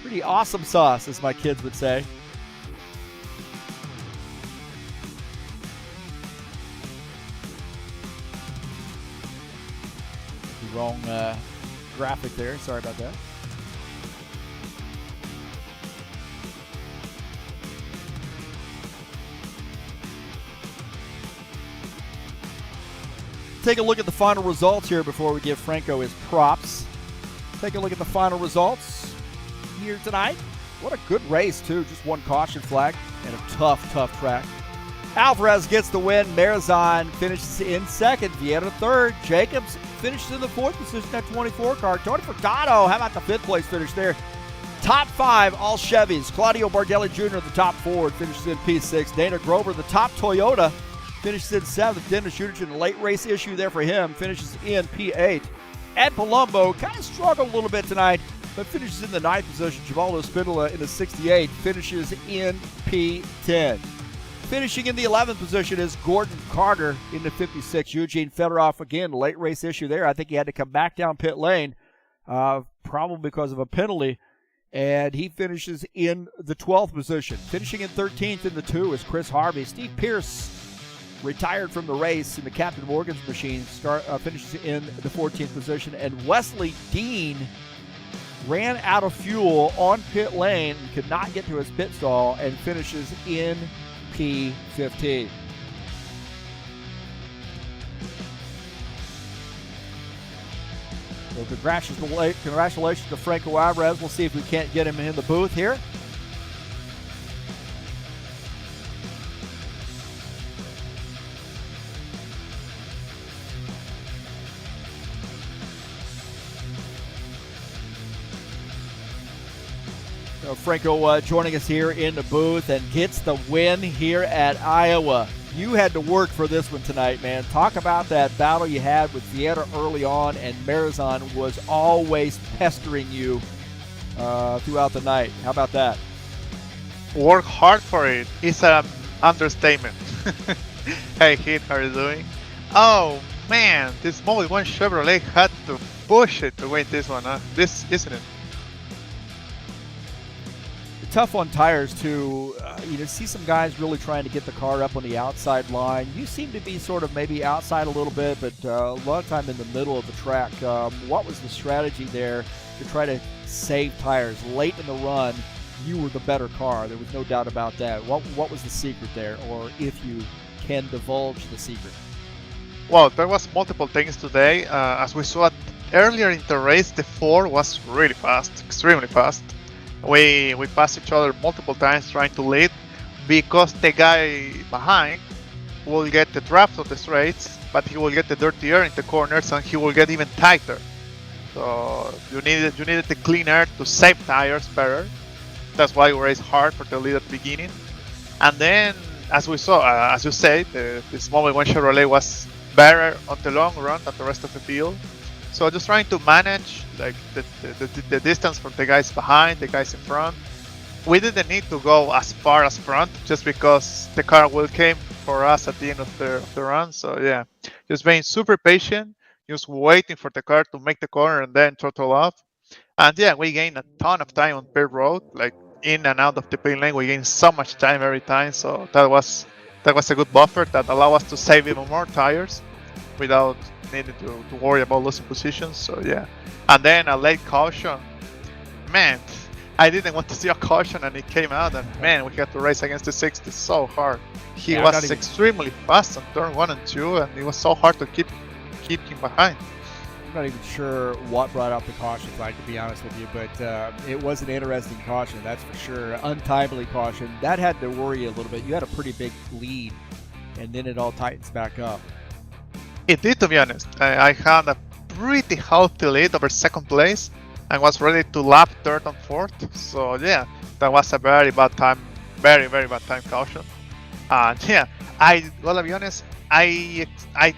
Pretty awesome sauce, as my kids would say. The wrong graphic there. Sorry about that. Take a look at the final results here before we give Franco his props. Take a look at the final results here tonight. What a good race, too. Just 1 caution flag and a tough track. Alvarez gets the win. Marizon finishes in 2nd. Vieira 3rd. Jacobs finishes in the 4th position, that 24 car. Tony Furtado, how about the 5th place finish there? Top 5, all Chevys. Claudio Bardelli Jr., the top 4, finishes in P6. Dana Grover, the top Toyota, finishes in 7th. Dennis Schuderton, late race issue there for him, finishes in P8. Ed Palumbo kind of struggled a little bit tonight, but finishes in the 9th position. Givaldo Spindola in the 68 finishes in P10. Finishing in the 11th position is Gordon Carter in the 56. Eugene Fedorov, again, late race issue there. I think he had to come back down pit lane, probably because of a penalty, and he finishes in the 12th position. Finishing in 13th in the 2 is Chris Harvey. Steve Pierce retired from the race in the Captain Morgan's machine, finishes in the 14th position, and Wesley Dean ran out of fuel on pit lane, could not get to his pit stall, and finishes in P15. So congratulations to Franco Alvarez. We'll see if we can't get him in the booth here. Franco joining us here in the booth and gets the win here at Iowa. You had to work for this one tonight, man. Talk about that battle you had with Vieira early on, and Marizon was always pestering you throughout the night. How about that? Work hard for it. It's an understatement. Hey Heath, how are you doing? Oh man, this Model 1 Chevrolet had to push it to win this one, huh? This isn't it? Tough on tires too. You see some guys really trying to get the car up on the outside line. You seem to be sort of maybe outside a little bit, but a lot of time in the middle of the track. What was the strategy there to try to save tires late in the run? You were the better car. There was no doubt about that. What was the secret there, or if you can divulge the secret? Well, there was multiple things today. As we saw earlier in the race, the 4 was really fast, extremely fast. We passed each other multiple times trying to lead, because the guy behind will get the draft of the straights, but he will get the dirty air in the corners, and he will get even tighter. So you needed the clean air to save tires better. That's why we raced hard for the lead at the beginning. And then, as we saw, as you said, this Model 1 Chevrolet was better on the long run than the rest of the field. So just trying to manage like the distance from the guys behind, the guys in front. We didn't need to go as far as front, just because the car will came for us at the end of the run. So yeah, just being super patient, just waiting for the car to make the corner and then throttle off. And yeah, we gained a ton of time on pit road, like in and out of the pit lane. We gained so much time every time. So that was a good buffer that allowed us to save even more tires without needed to worry about losing positions. So yeah, and then a late caution. Man, I didn't want to see a caution, and it came out, and man, we had to race against the 60 so hard. He was extremely fast on turn 1 and 2, and it was so hard to keep him behind. I'm not even sure what brought out the caution fight, to be honest with you, but it was an interesting caution, that's for sure. Untimely caution. That had to worry you a little bit. You had a pretty big lead, and then it all tightens back up. It did, to be honest. I had a pretty healthy lead over second place and was ready to lap third and fourth. So yeah, that was a very bad time, very bad time caution. And yeah, I gotta be honest, I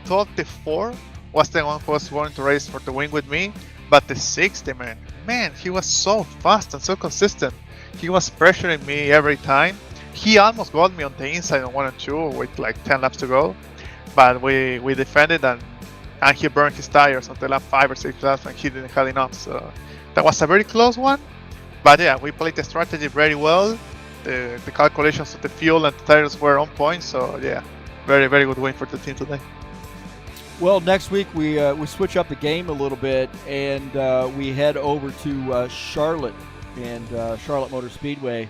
thought the 4 was the one who was going to race for the win with me, but the 60 man, he was so fast and so consistent. He was pressuring me every time. He almost got me on the inside on 1 and 2 with like 10 laps to go. But we defended, and he burned his tires on the lap 5 or 6 laps, and he didn't have enough. So that was a very close one. But yeah, we played the strategy very well. The calculations of the fuel and the tires were on point. So yeah, very good win for the team today. Well, next week we switch up the game a little bit, and we head over to Charlotte and Charlotte Motor Speedway,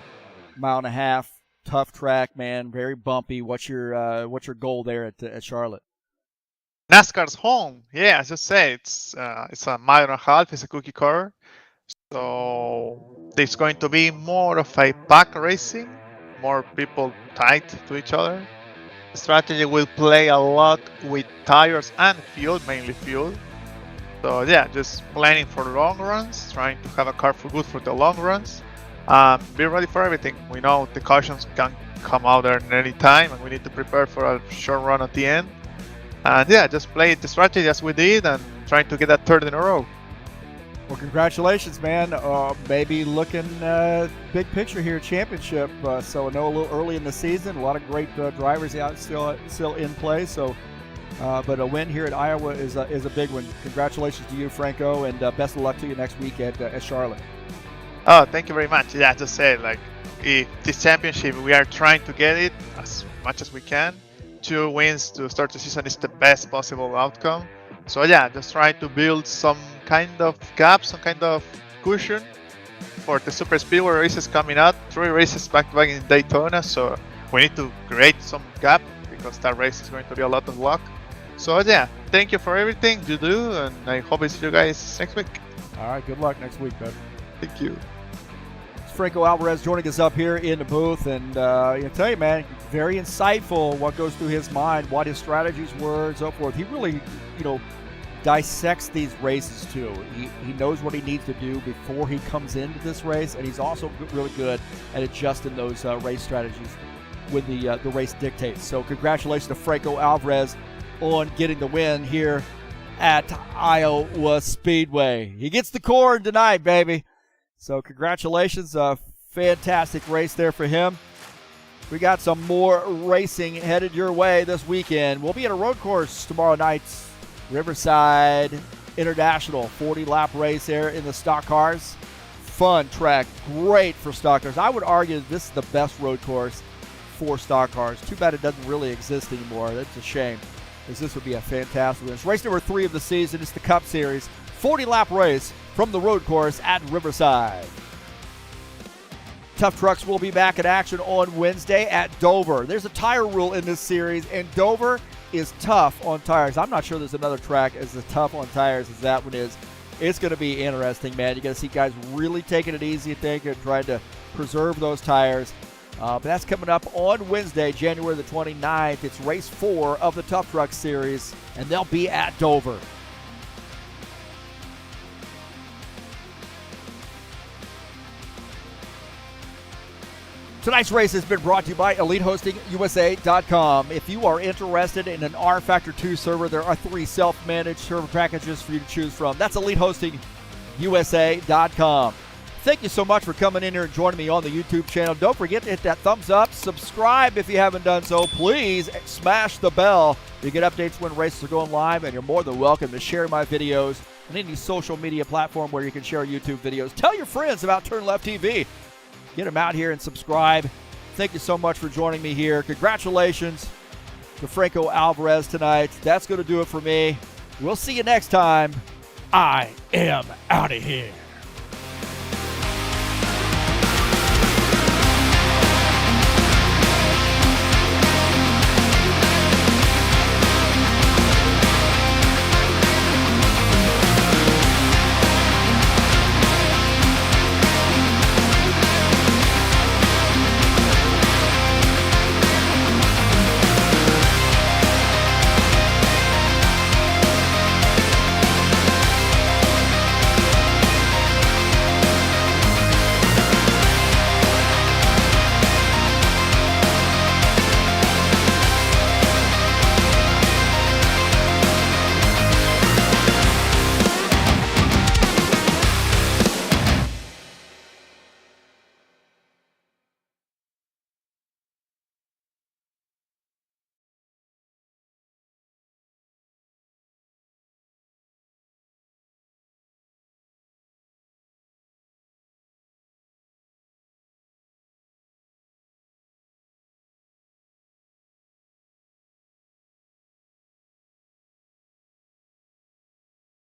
1.5 miles. Tough track, man. Very bumpy. What's your goal there at Charlotte? NASCAR's home. Yeah, as I say, it's a 1.5 miles. It's a cookie car, so there's going to be more of a pack racing, more people tied to each other. The strategy will play a lot with tires and fuel, mainly fuel. So yeah, just planning for long runs, trying to have a car for good for the long runs. Be ready for everything. We know the cautions can come out there any time, and we need to prepare for a short run at the end. And yeah, just play the strategy as we did and trying to get that third in a row. Well, congratulations, man. Maybe looking big picture here, championship. So I know a little early in the season, a lot of great drivers out still in play. So, but a win here at Iowa is a big one. Congratulations to you, Franco, and best of luck to you next week at Charlotte. Oh, thank you very much. Yeah, just say like this championship, we are trying to get it as much as we can. 2 wins to start the season is the best possible outcome. So yeah, just try to build some kind of gap, some kind of cushion for the super speedway races coming up. 3 races back to back in Daytona, so we need to create some gap because that race is going to be a lot of luck. So yeah, thank you for everything you do, and I hope I see you guys next week. All right, good luck next week, bud. Thank you. Franco Alvarez joining us up here in the booth, and I tell you, man, very insightful what goes through his mind, what his strategies were, and so forth. He really, dissects these races too. He knows what he needs to do before he comes into this race, and he's also really good at adjusting those race strategies when the race dictates. So congratulations to Franco Alvarez on getting the win here at Iowa Speedway. He gets the corn tonight, baby. So congratulations, fantastic race there for him. We got some more racing headed your way this weekend. We'll be at a road course tomorrow night, Riverside International, 40-lap race there in the stock cars. Fun track, great for stock cars. I would argue this is the best road course for stock cars. Too bad it doesn't really exist anymore. That's a shame, because this would be a fantastic race. Race number 3 of the season is the Cup Series, 40-lap race from the road course at Riverside. Tough Trucks will be back in action on Wednesday at Dover. There's a tire rule in this series, and Dover is tough on tires. I'm not sure there's another track as tough on tires as that one is. It's going to be interesting, man. You're going to see guys really taking it easy, I think, and trying to preserve those tires. But that's coming up on Wednesday, January the 29th. It's race 4 of the Tough Trucks Series, and they'll be at Dover. Tonight's race has been brought to you by EliteHostingUSA.com. If you are interested in an rFactor 2 server, there are 3 self-managed server packages for you to choose from. That's EliteHostingUSA.com. Thank you so much for coming in here and joining me on the YouTube channel. Don't forget to hit that thumbs up. Subscribe if you haven't done so. Please smash the bell. You get updates when races are going live, and you're more than welcome to share my videos on any social media platform where you can share YouTube videos. Tell your friends about TurnLeftTV. Get them out here and subscribe. Thank you so much for joining me here. Congratulations to Franco Alvarez tonight. That's going to do it for me. We'll see you next time. I am out of here.